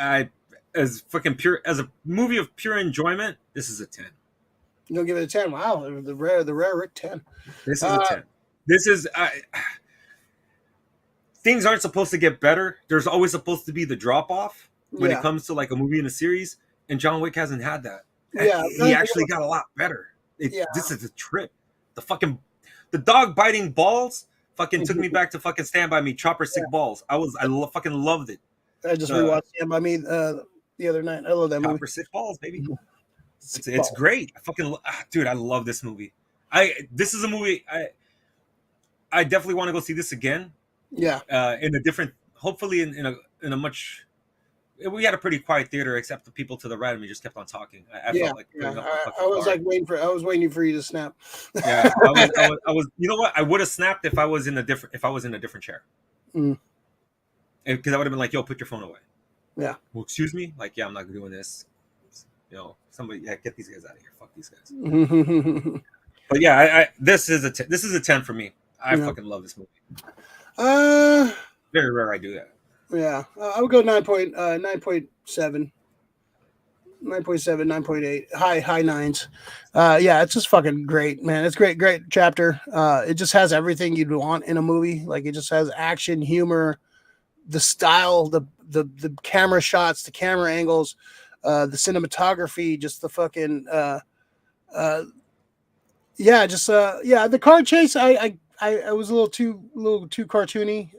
as a movie of pure enjoyment, this is a 10. You gonna give it a 10? Wow, the rare Rick 10. This is a 10. This is things aren't supposed to get better. There's always supposed to be the drop off when it comes to like a movie and a series, and John Wick hasn't had that. Yeah, he actually got a lot better. This is a trip. The dog biting balls fucking took me back to fucking Stand By Me. Chopper sick balls. I fucking loved it. I just rewatched Stand By Me the other night. I love that movie. Chopper sick balls, baby. It's great. Dude, I love this movie. This is a movie I definitely want to go see this again. Yeah. In a different, hopefully in a much. We had a pretty quiet theater, except the people to the right of me just kept on talking. I felt like I was like waiting for you to snap. Yeah, I was. You know what? I would have snapped if I was in a different chair. Because I would have been like, "Yo, put your phone away." Yeah. Well, excuse me. Like, yeah, I'm not doing this. Somebody, get these guys out of here. Fuck these guys. But yeah, this is a 10 for me. I fucking love this movie. Very rare I do that. Yeah, I would go 9.7, 9.7, 9.8, high nines. It's just fucking great, man. It's great chapter. It just has everything you'd want in a movie. Like, it just has action, humor, the style, the camera shots, the camera angles, the cinematography, just the fucking the car chase. I was a little too cartoony.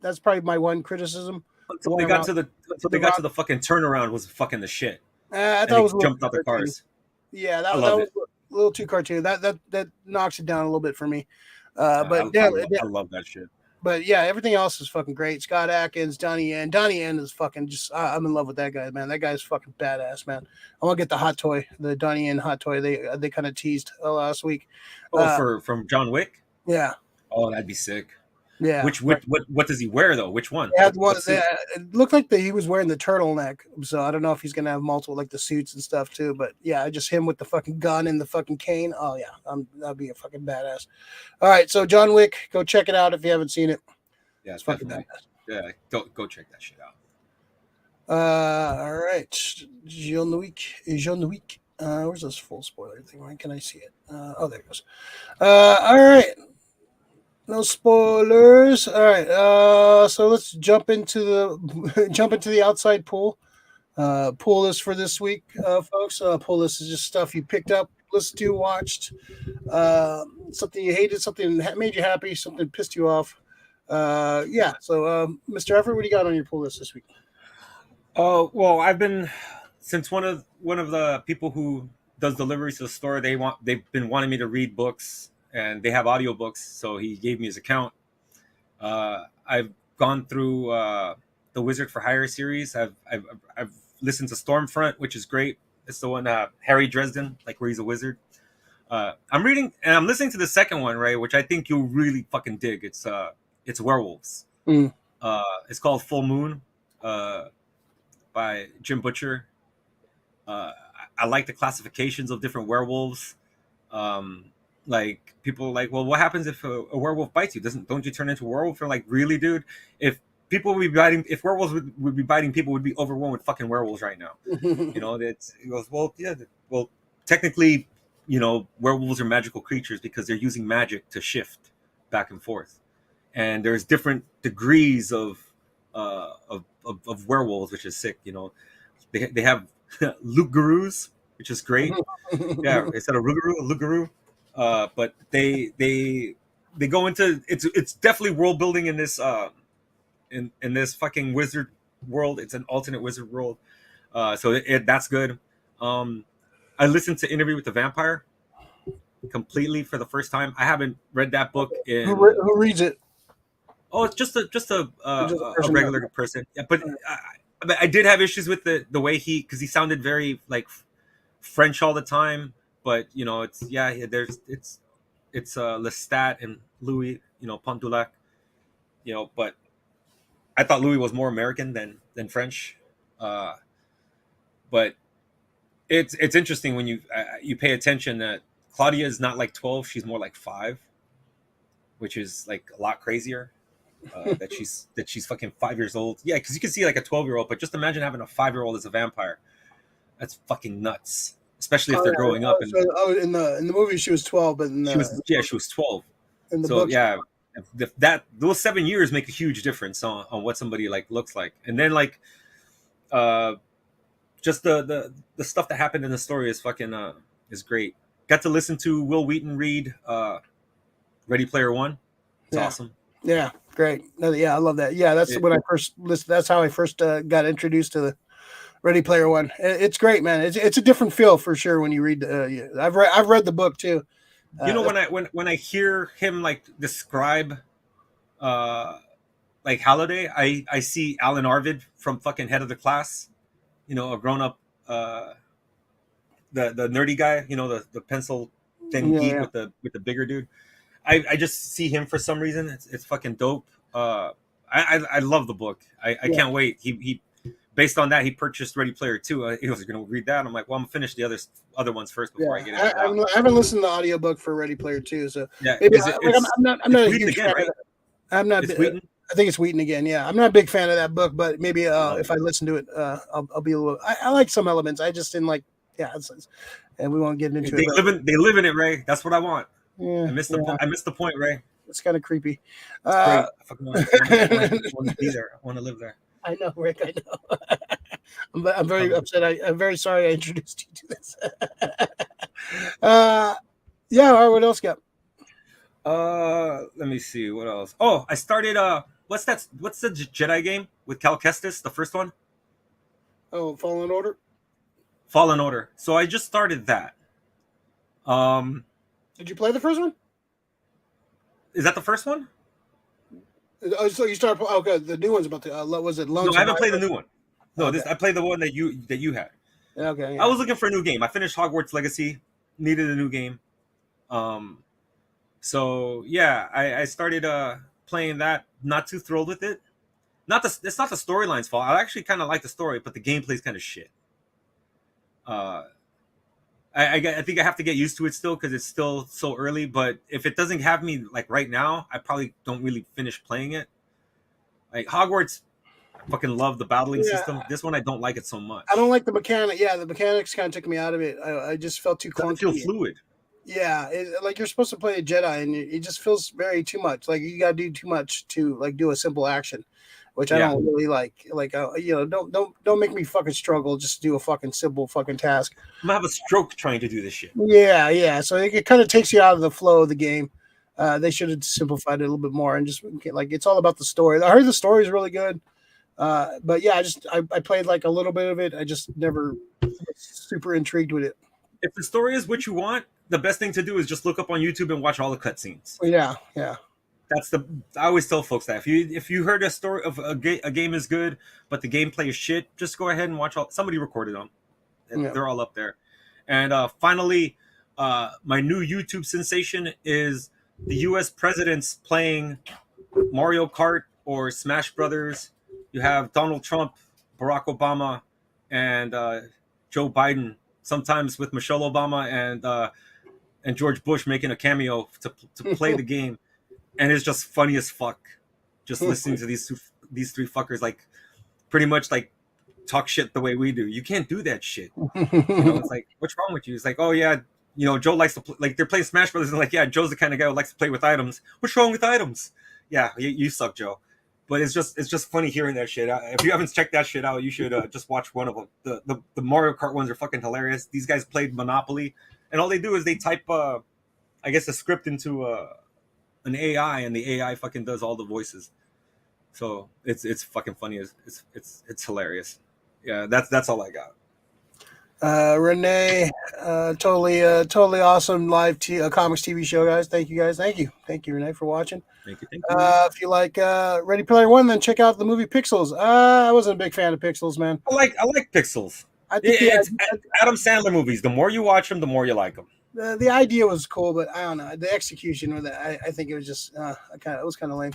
That's probably my one criticism. Until they got to the fucking turnaround was fucking the shit. I thought it was jumped out the cars. Yeah, that was a little too cartoony. That knocks it down a little bit for me. I love that shit. But yeah, everything else is fucking great. Scott Adkins, Donnie Yen. Donnie Yen is fucking just. I'm in love with that guy, man. That guy's fucking badass, man. I want to get the hot toy, the Donnie Yen hot toy. They kind of teased last week. From John Wick. Yeah. Oh, that'd be sick. Yeah. What does he wear though? Which one? Yeah, it looked like he was wearing the turtleneck, so I don't know if he's gonna have multiple like the suits and stuff too. But yeah, just him with the fucking gun and the fucking cane. Oh yeah, that'd be a fucking badass. All right, so John Wick, go check it out if you haven't seen it. Yeah, it's fucking badass. Yeah, go check that shit out. All right, John Wick. Where's this full spoiler thing? Why can I see it? There it goes. All right. No spoilers. All right. So let's jump into the outside pool. Pool list for this week, folks. Pool list is just stuff you picked up, listened to, watched. Something you hated, something that made you happy, something pissed you off. So, Mr. Everett, what do you got on your pool list this week? Well, I've been since one of the people who does deliveries to the store. They've been wanting me to read books. And they have audiobooks, so he gave me his account. I've gone through the Wizard for Hire series. I've listened to Stormfront, which is great. It's the one Harry Dresden, like where he's a wizard. I'm reading and I'm listening to the second one, right, which I think you'll really fucking dig. It's werewolves. It's called Full Moon by Jim Butcher. I like the classifications of different werewolves. Like people are like, well, what happens if a werewolf bites you? Don't you turn into a werewolf? And like, really, dude? If werewolves would be biting people, would be overwhelmed with fucking werewolves right now. He goes, well, yeah, well, technically, werewolves are magical creatures because they're using magic to shift back and forth, and there's different degrees of werewolves, which is sick. They have Luke Gurus, which is great. Yeah, instead of Lugaroo. But they go into it's definitely world building in this in this fucking wizard world. It's an alternate wizard world, so that's good. I listened to Interview with the Vampire completely for the first time. I haven't read that book in. Who reads it? Oh, it's just a regular person. Yeah, but I did have issues with the way because he sounded very like French all the time. But it's it's Lestat and Louis, Pontulac, but I thought Louis was more American than French. But it's interesting when you pay attention that Claudia is not like 12, she's more like 5, which is like a lot crazier. That she's fucking 5 years old. Yeah, because you can see like a 12-year-old, but just imagine having a 5-year-old as a vampire. That's fucking nuts, especially if they're growing up. In the movie she was 12, but she was 12. In the so book, yeah, those 7 years make a huge difference on what somebody like looks like. And then like just the stuff that happened in the story is fucking is great. Got to listen to Will Wheaton read Ready Player One. It's awesome. Yeah, great. Yeah, I love that. Yeah, that's when I first listened. That's how I first got introduced to the Ready Player One. It's great, man. It's a different feel for sure when you read. I've read the book too. When I hear him like describe, like Halliday, I see Alan Arvid from fucking Head of the Class. A grown up, the nerdy guy. The pencil thin geek with the bigger dude. I just see him for some reason. It's fucking dope. I love the book. I can't wait. He based on that, he purchased Ready Player 2. He was going to read that. I'm like, well, I'm going to finish the other ones first before I get into that. I haven't listened to the audiobook for Ready Player 2, so yeah, I'm not a huge fan right? of it. I'm not. Wheaton? I think it's Wheaton again. Yeah, I'm not a big fan of that book, but maybe if I listen to it, I'll be a little. I like some elements. I just didn't like. Yeah, and we won't get into it. They live in it, Ray. That's what I want. Yeah, I missed the point, Ray. It's kind of creepy. I want to be there. I want to live there. I know, Rick. I know. I'm very upset. I'm very sorry I introduced you to this. Yeah. All right. What else got? Let me see. What else? Oh, I started. What's that? What's the Jedi game with Cal Kestis? The first one. Oh, Fallen Order. Fallen Order. So I just started that. Did you play the first one? Is that the first one? Oh, so you started. Okay, the new one's about to. Was it? No, I haven't played the new one. No, I played the one that you had. Okay. Yeah. I was looking for a new game. I finished Hogwarts Legacy. Needed a new game. So yeah, I started playing that. Not too thrilled with it. It's not the storyline's fault. I actually kind of like the story, but the gameplay's kind of shit. I think I have to get used to it still because it's still so early. But if it doesn't have me like right now, I probably don't really finish playing it. Like Hogwarts, I fucking love the battling system. This one I don't like it so much. I don't like the mechanic. Yeah, the mechanics kind of took me out of it. I just felt too clunky. It doesn't feel fluid. Yeah, like you're supposed to play a Jedi, and it just feels very too much. Like you got to do too much to like do a simple action, which I don't really like. Like don't make me fucking struggle just to do a fucking simple fucking task. I'm gonna have a stroke trying to do this shit. Yeah. So it kind of takes you out of the flow of the game. They should have simplified it a little bit more and just like it's all about the story. I heard the story is really good, but yeah, I played like a little bit of it. I just never was super intrigued with it. If the story is what you want, the best thing to do is just look up on YouTube and watch all the cutscenes. Yeah. I always tell folks that if you heard a story of a game is good, but the gameplay is shit, just go ahead and watch somebody recorded them. And they're all up there. And finally, my new YouTube sensation is the U.S. presidents playing Mario Kart or Smash Brothers. You have Donald Trump, Barack Obama, and Joe Biden. Sometimes with Michelle Obama and George Bush making a cameo to play the game, and it's just funny as fuck. Just listening to these three fuckers like pretty much like talk shit the way we do. You can't do that shit. It's like, what's wrong with you? It's like, oh yeah, Joe likes to play, like they're playing Smash Brothers and like, yeah, Joe's the kind of guy who likes to play with items. What's wrong with items? Yeah, you suck, Joe. But it's just funny hearing that shit. If you haven't checked that shit out, you should just watch one of them. The Mario Kart ones are fucking hilarious. These guys played Monopoly, and all they do is they type, I guess, a script into an AI, and the AI fucking does all the voices. So it's fucking funny. It's hilarious. Yeah, that's all I got. Renee, totally awesome live comics TV show, guys. Thank you, guys. Thank you, Renee, for watching. Thank you. If you like Ready Player One, then check out the movie Pixels. I wasn't a big fan of Pixels, man. I like Pixels. I think It's Adam Sandler movies. The more you watch them, the more you like them. the idea was cool, but I don't know the execution with it. I think it was just it was kind of lame.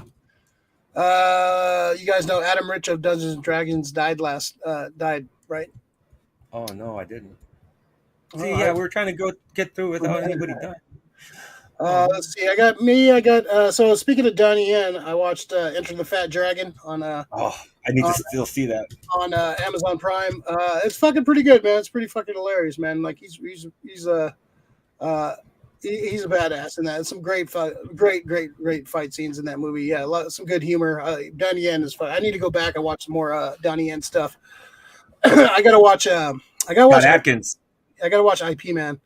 You guys know Adam Rich of Dungeons and Dragons died right? Oh no, I didn't. See, yeah, we're trying to get through without anybody dying. Let's see. I got. So speaking of Donnie Yen, I watched Enter the Fat Dragon on. I need to still see that on Amazon Prime. It's fucking pretty good, man. It's pretty fucking hilarious, man. Like he's a badass in that. Some great fight scenes in that movie. Yeah, some good humor. Donnie Yen is fun. I need to go back and watch some more Donnie Yen stuff. I gotta watch. Atkins. I gotta watch IP Man.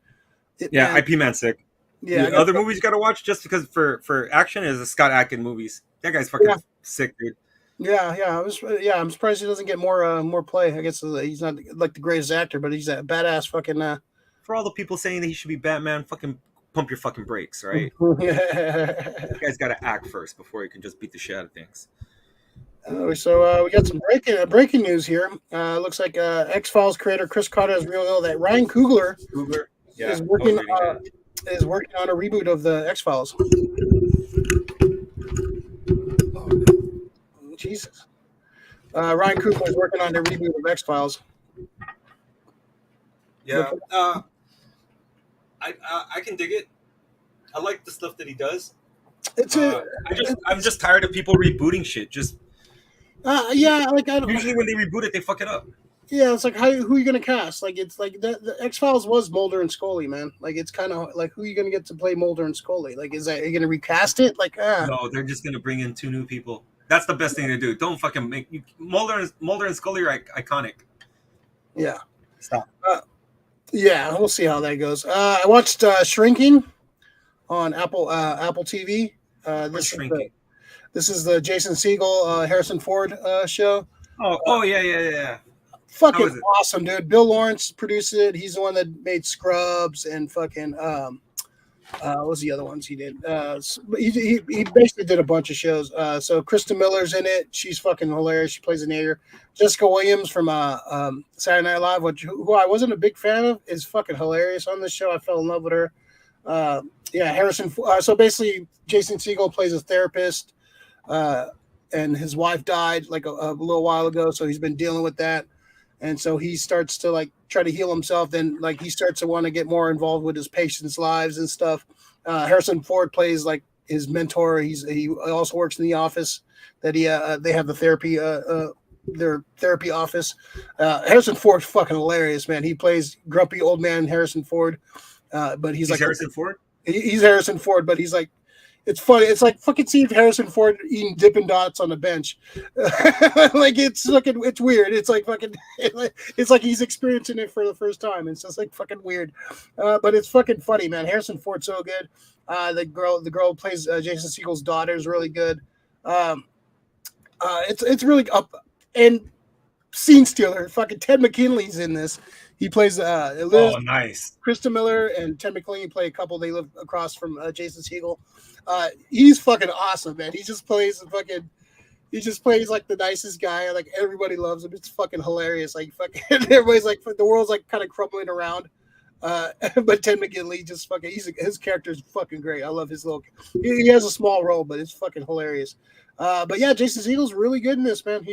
IP Man's sick. Yeah, other movies you gotta watch just because for action is the Scott Adkins movies. That guy's fucking sick, dude. Yeah. I'm surprised he doesn't get more play. I guess he's not like the greatest actor, but he's a badass fucking. For all the people saying that he should be Batman, fucking pump your fucking brakes, right? You guys gotta act first before you can just beat the shit out of things. So we got some breaking news here. Looks like X-Files creator Chris Carter has revealed that Ryan Coogler is working on a reboot of the X-Files. Oh, Jesus. Ryan Coogler is working on a reboot of X-Files. Yeah. I can dig it. I like the stuff that he does. I'm just tired of people rebooting shit. Usually when they reboot it, they fuck it up. Yeah, it's like who are you gonna cast? Like it's like the X-Files was Mulder and Scully, man. Like it's kind of like who are you gonna get to play Mulder and Scully? Like are you gonna recast it? Like no, they're just gonna bring in 2 new people. That's the best thing to do. Don't fucking make Mulder and Scully are iconic. Yeah. Stop. Yeah, we'll see how that goes. I watched Shrinking on Apple TV. This is the Jason Segel, Harrison Ford show. Oh yeah. Fucking awesome, dude. Bill Lawrence produced it. He's the one that made Scrubs and fucking what was the other ones he did? He basically did a bunch of shows. So Krista Miller's in it. She's fucking hilarious. She plays a neighbor. Jessica Williams from Saturday Night Live, who I wasn't a big fan of, is fucking hilarious on this show. I fell in love with her. Harrison. So basically, Jason Segel plays a therapist, and his wife died like a little while ago. So he's been dealing with that. And so he starts to like try to heal himself. Then like he starts to want to get more involved with his patients' lives and stuff. Harrison Ford plays like his mentor. He also works in the office that they have the therapy their therapy office. Harrison Ford's fucking hilarious, man. He plays grumpy old man Harrison Ford, but he's like Harrison Ford. He's Harrison Ford, but he's like. It's funny. It's like fucking seeing Harrison Ford eating Dippin' Dots on the bench. Like it's weird. It's like fucking. It's like he's experiencing it for the first time. It's just like fucking weird, but it's fucking funny, man. Harrison Ford's so good. The girl who plays Jason Segel's daughter is really good. It's really up and scene stealer. Fucking Ted McKinley's in this. He plays Liz, nice. Krista Miller and Ted McKinley play a couple. They live across from Jason Segel. He's fucking awesome, man. He just plays like the nicest guy. Like everybody loves him. It's fucking hilarious. Like fucking everybody's like the world's like kind of crumbling around. But Ted McKinley just fucking his character is fucking great. I love his little. He has a small role, but it's fucking hilarious. But yeah, Jason Segel's really good in this, man.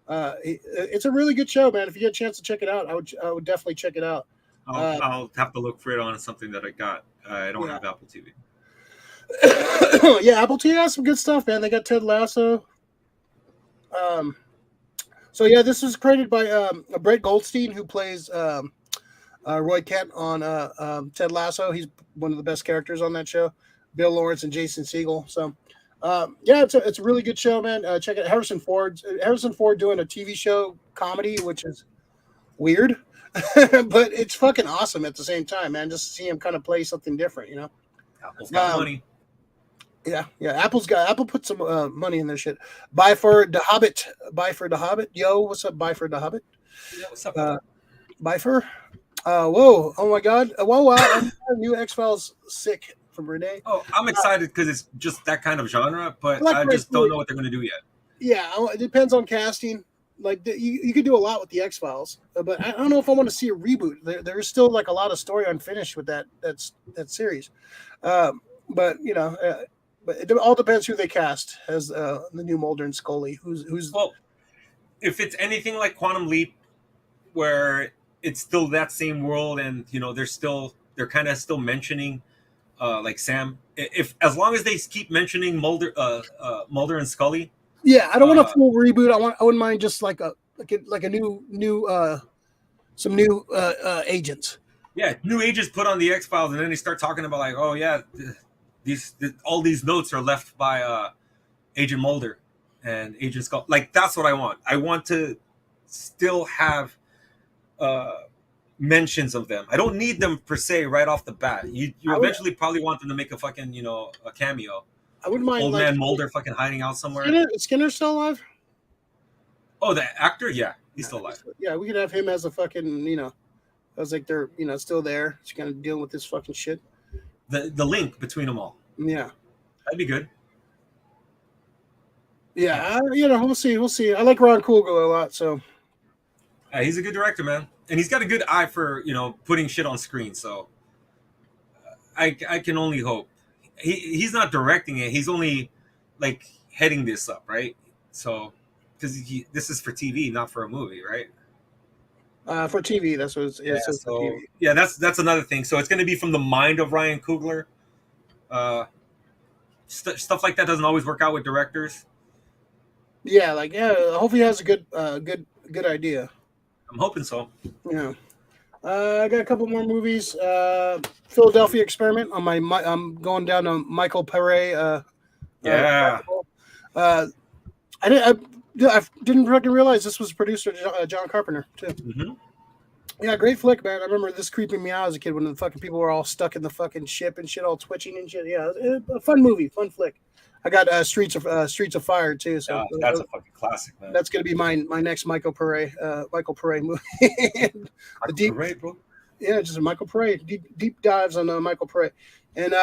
It's a really good show, man. If you get a chance to check it out, I would definitely check it out. I'll have to look for it on something that I got. I don't have Apple TV. Yeah, Apple TV has some good stuff, man. They got Ted Lasso. So yeah, this was created by Brett Goldstein, who plays Roy Kent on Ted Lasso. He's one of the best characters on that show. Bill Lawrence and Jason Segel. So yeah, it's a really good show, man. Check it. Harrison Ford doing a TV show comedy, which is weird, but it's fucking awesome at the same time, man. Just to see him kind of play something different, you know. Apple's got money. Yeah. Apple put some money in their shit. Bye for the Hobbit. Yo, what's up? Bye for the Hobbit. Yeah, what's up? Bye for. Whoa! Oh my God! Whoa! Wow! New X-Files sick from Renee. Oh, I'm excited because it's just that kind of genre, but I just don't know what they're going to do yet. Yeah, it depends on casting. like you could do a lot with the X-Files, but I don't know if I want to see a reboot. There's still like a lot of story unfinished with that series. But but it all depends who they cast as the new Mulder and Scully. Who's Well, if it's anything like Quantum Leap, where it's still that same world, and they're kind of still mentioning like Sam. If as long as they keep mentioning Mulder and Scully. Yeah, I don't want a full reboot. I wouldn't mind just like a new some new agents. Yeah, new agents put on the X-Files, and then they start talking about like, oh yeah, all these notes are left by Agent Mulder and Agent Scully. Like that's what I want. I want to still have mentions of them. I don't need them per se right off the bat. You eventually probably want them to make a fucking a cameo. I wouldn't mind Old man Mulder fucking hiding out somewhere. Skinner's still alive? Oh, the actor? Yeah, he's still alive. Yeah, we could have him as a fucking as like they're still there, just kind of dealing with this fucking shit. The link between them all. Yeah, that'd be good. Yeah, we'll see. I like Ron Coogler a lot, so. He's a good director, man, and he's got a good eye for putting shit on screen. So I can only hope. He's not directing it. He's only like heading this up, right? So because this is for TV, not for a movie, right? For TV, that's what it's. Yeah, so for TV. Yeah, that's another thing. So it's going to be from the mind of Ryan Coogler. Stuff like that doesn't always work out with directors. Yeah, hopefully he has a good idea. I'm hoping so. Yeah. I got a couple more movies. Philadelphia Experiment on I'm going down to Michael Pare. Yeah. I didn't fucking realize this was producer John Carpenter too. Mm-hmm. Yeah, great flick, man. I remember this creeping me out as a kid when the fucking people were all stuck in the fucking ship and shit, all twitching and shit. Yeah, a fun movie, fun flick. I got Streets of Fire too. So that's a fucking classic, man. That's gonna be my next Michael Pare movie. Pare, bro. Yeah, just a Michael Pare. Deep dives on Michael Pare. And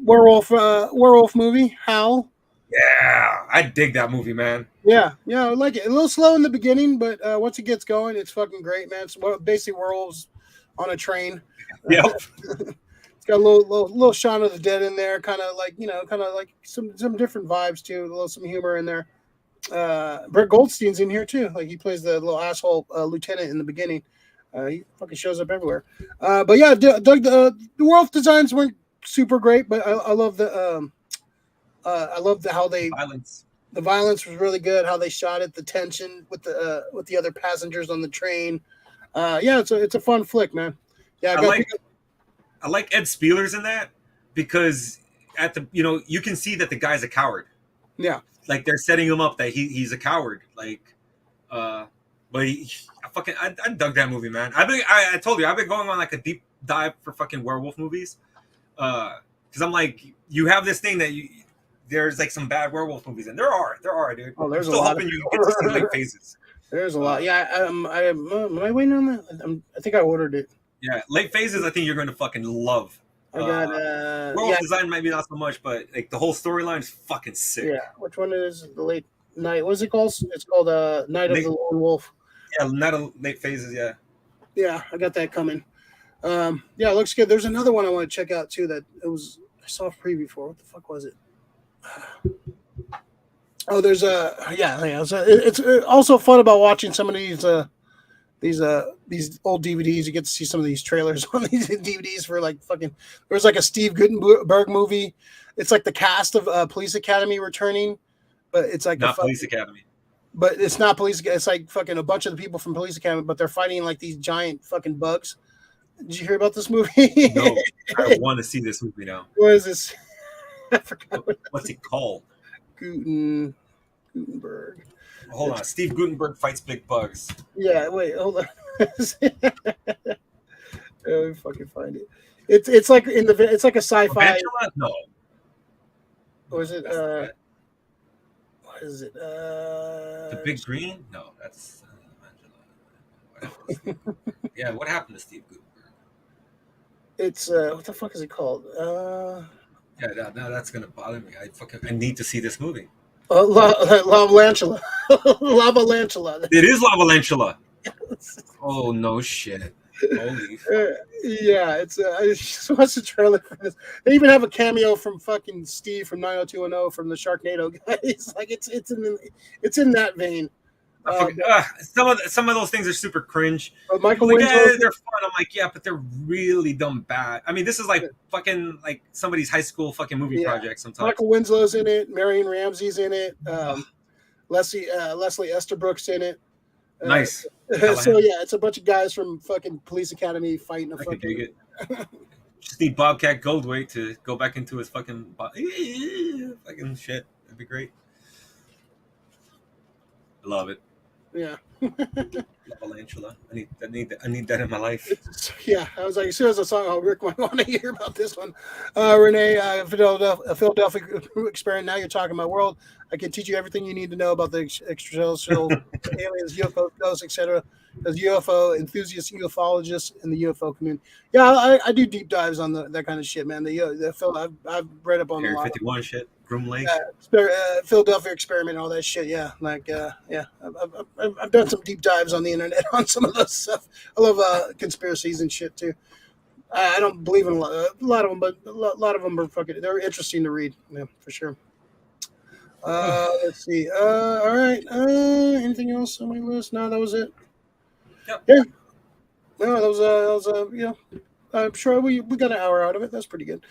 werewolf movie, Howl. Yeah, I dig that movie, man. Yeah, I like it. A little slow in the beginning, but once it gets going, it's fucking great, man. It's basically werewolves on a train. Yep. It's got a little Shaun of the Dead in there, kind of like some different vibes too. Some humor in there. Brett Goldstein's in here too. Like he plays the little asshole lieutenant in the beginning. He fucking shows up everywhere. But yeah, Doug, the werewolf designs weren't super great, but I love how they violence. The violence was really good. How they shot it, the tension with the other passengers on the train. Yeah, it's a fun flick, man. Yeah, I like Ed Spieler's in that because at the you can see that the guy's a coward. Yeah, like they're setting him up that he's a coward. Like, but I dug that movie, man. I told you I've been going on like a deep dive for fucking werewolf movies. Because I'm like, you have this thing that there's like some bad werewolf movies, and there are, dude. Oh, there's I'm still a lot hoping you get to see Late Phases. There's a lot. Yeah, am I waiting on that? I think I ordered it. Yeah, Late Phases. I think you're going to fucking love. I got werewolf design maybe not so much, but like the whole storyline is fucking sick. Yeah, which one is the Late Night? What's it called? It's called Night of the Lone Wolf. Yeah, Night of Late Phases. Yeah. Yeah, I got that coming. Yeah, it looks good. There's another one I want to check out too. I saw a preview for. What the fuck was it? Oh, there's it's also fun about watching some of these old DVDs. You get to see some of these trailers on these DVDs for like fucking. There's like a Steve Guttenberg movie. It's like the cast of Police Academy returning, but it's like not Police Academy. But it's not Police. It's like fucking a bunch of the people from Police Academy, but they're fighting like these giant fucking bugs. Did you hear about this movie? No, I want to see this movie now. What is this? I forgot. What's it called? Gutenberg. Hold on. Steve Guttenberg fights big bugs. Yeah, wait, hold on. Let me fucking find it. It's like it's like a sci-fi. Tarantula? No. Or is it what is it? The Big Green? No, that's yeah, what happened to Steve Guttenberg? It's what the fuck is it called? Yeah, now that's gonna bother me. I need to see this movie. Love Lantula. Lava Lantula. It is Lava Lantula. Oh no shit! Holy fuck. Yeah, it's I just watched the trailer for this. They even have a cameo from fucking Steve from 90210 from the Sharknado guys. Like it's in that vein. Some of those things are super cringe. Michael Like, Winslow, they're fun. I'm like, yeah, but they're really dumb bad. I mean, this is like fucking like somebody's high school fucking movie project sometimes. Michael Winslow's in it. Marion Ramsey's in it. Leslie Easterbrook's in it. Nice. So yeah, it's a bunch of guys from fucking Police Academy fighting a fucking. Dig it. Just need Bobcat Goldthwait to go back into his fucking fucking shit. That'd be great. I love it. Yeah. Lantula. I need that in my life. Yeah, I was like, as soon as I saw Rick might want to hear about this one. Renee, Philadelphia Experiment. Now you're talking my world. I can teach you everything you need to know about the extraterrestrial aliens, UFO ghosts, etc. As UFO enthusiasts, ufologists in the UFO community. Yeah, I do deep dives on that kind of shit, man. I've read up on Area a lot. 51 shit. Groom Lake. Philadelphia Experiment, all that shit. Yeah, like yeah. I've done some deep dives on the internet on some of those stuff. I love conspiracies and shit too. I don't believe in a lot of them, but a lot of them are fucking. They're interesting to read. Yeah, for sure. Let's see. All right. Anything else on my list? No, that was it. Yep. Yeah. No, that was you know. I'm sure we got an hour out of it. That's pretty good.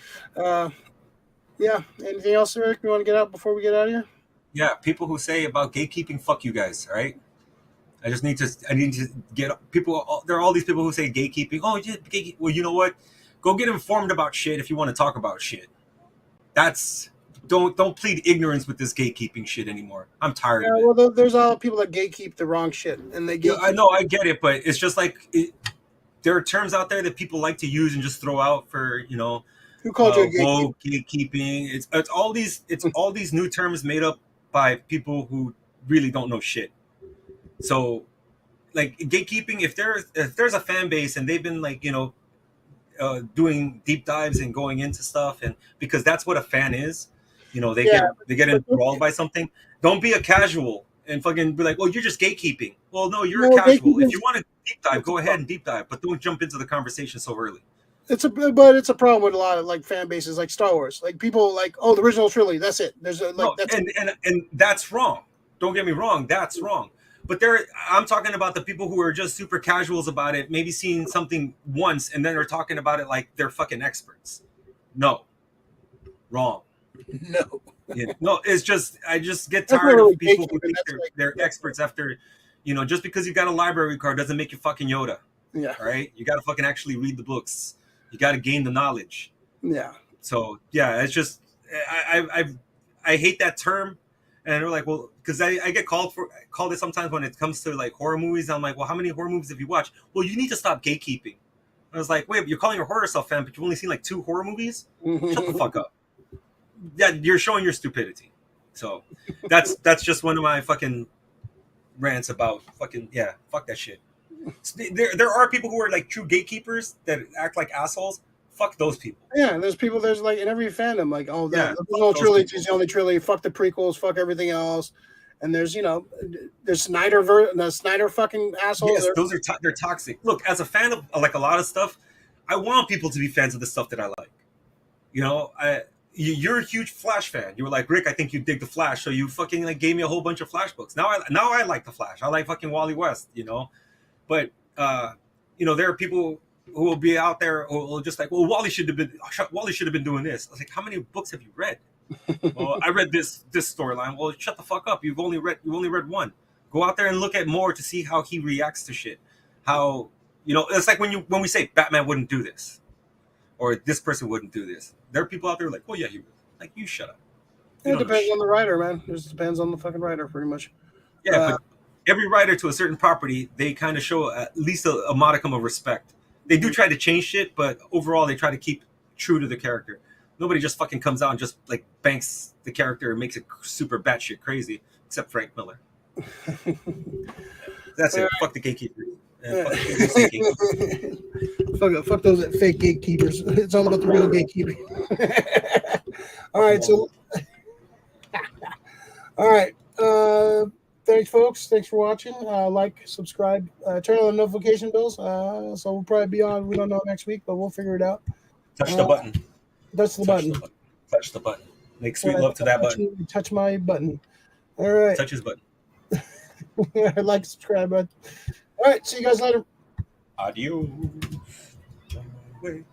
Yeah. Anything else, Eric? You want to get out before we get out of here? Yeah. People who say about gatekeeping, fuck you guys. All right. I need to get people. There are all these people who say gatekeeping. Oh, yeah, well, you know what? Go get informed about shit if you want to talk about shit. Don't plead ignorance with this gatekeeping shit anymore. I'm tired of it. Well, there's all people that gatekeep the wrong shit, and they gatekeep. I know, I get it, but it's just like there are terms out there that people like to use and just throw out for who called you a gatekeeper? Gatekeeping. It's all these new terms made up by people who really don't know shit. So, like gatekeeping, if there's a fan base and they've been like doing deep dives and going into stuff, and because that's what a fan is, they get enthralled by something. Don't be a casual and fucking be like, well, you're just gatekeeping. Well, no, you're a casual. If you want to deep dive, go ahead and deep dive, but don't jump into the conversation so early. It's a problem with a lot of like fan bases, like Star Wars. Like people like, oh, the original trilogy, that's it. And that's wrong. Don't get me wrong, that's wrong. But I'm talking about the people who are just super casuals about it, maybe seeing something once and then they're talking about it like they're fucking experts. No. Wrong. No. No, it's just, I just get tired of people who think they're experts after, just because you got a library card doesn't make you fucking Yoda. Yeah. All right? You got to fucking actually read the books. You got to gain the knowledge. Yeah. So, yeah, it's just, I hate that term. And they're like, well, because I get called it sometimes when it comes to like horror movies. I'm like, well, how many horror movies have you watched? Well, you need to stop gatekeeping. I was like, wait, you're calling your horror self fan, but you've only seen like 2 horror movies? Shut the fuck up. Yeah, you're showing your stupidity. So that's just one of my fucking rants about fucking, yeah, fuck that shit. There are people who are like true gatekeepers that act like assholes. Fuck those people. Yeah, there's like in every fandom, like, oh, the original trilogy is the only trilogy. Fuck the prequels. Fuck everything else. And there's there's the Snyder fucking assholes. Yes, those are they're toxic. Look, as a fan of like a lot of stuff, I want people to be fans of the stuff that I like. You're a huge Flash fan. You were like, Rick, I think you dig the Flash, so you fucking like gave me a whole bunch of Flash books. Now I like the Flash. I like fucking Wally West. But there are people who will be out there who will just like, well, Wally should have been doing this. I was like, how many books have you read? Well, I read this storyline. Well, shut the fuck up. You've only read one. Go out there and look at more to see how he reacts to shit. How it's like when we say Batman wouldn't do this, or this person wouldn't do this. There are people out there like, oh yeah, he would. Like, you shut up. It depends on the writer, man. It just depends on the fucking writer, pretty much. Yeah, but every writer to a certain property, they kind of show at least a modicum of respect. They do try to change shit, but overall they try to keep true to the character. Nobody just fucking comes out and just like banks the character and makes it super batshit crazy, except Frank Miller. That's it. Fuck the gatekeepers. Fuck those fake gatekeepers. It's all about the real gatekeeping. All right, so all right. thanks, folks. Thanks for watching. Like, subscribe, turn on the notification bells. So we'll probably be on. We don't know next week, but we'll figure it out. Touch the button. Touch the button. Touch the button. Make sweet love to that button. Touch my button. All right. Touch his button. Like, subscribe, bud. All right. See you guys later. Adios. Wick.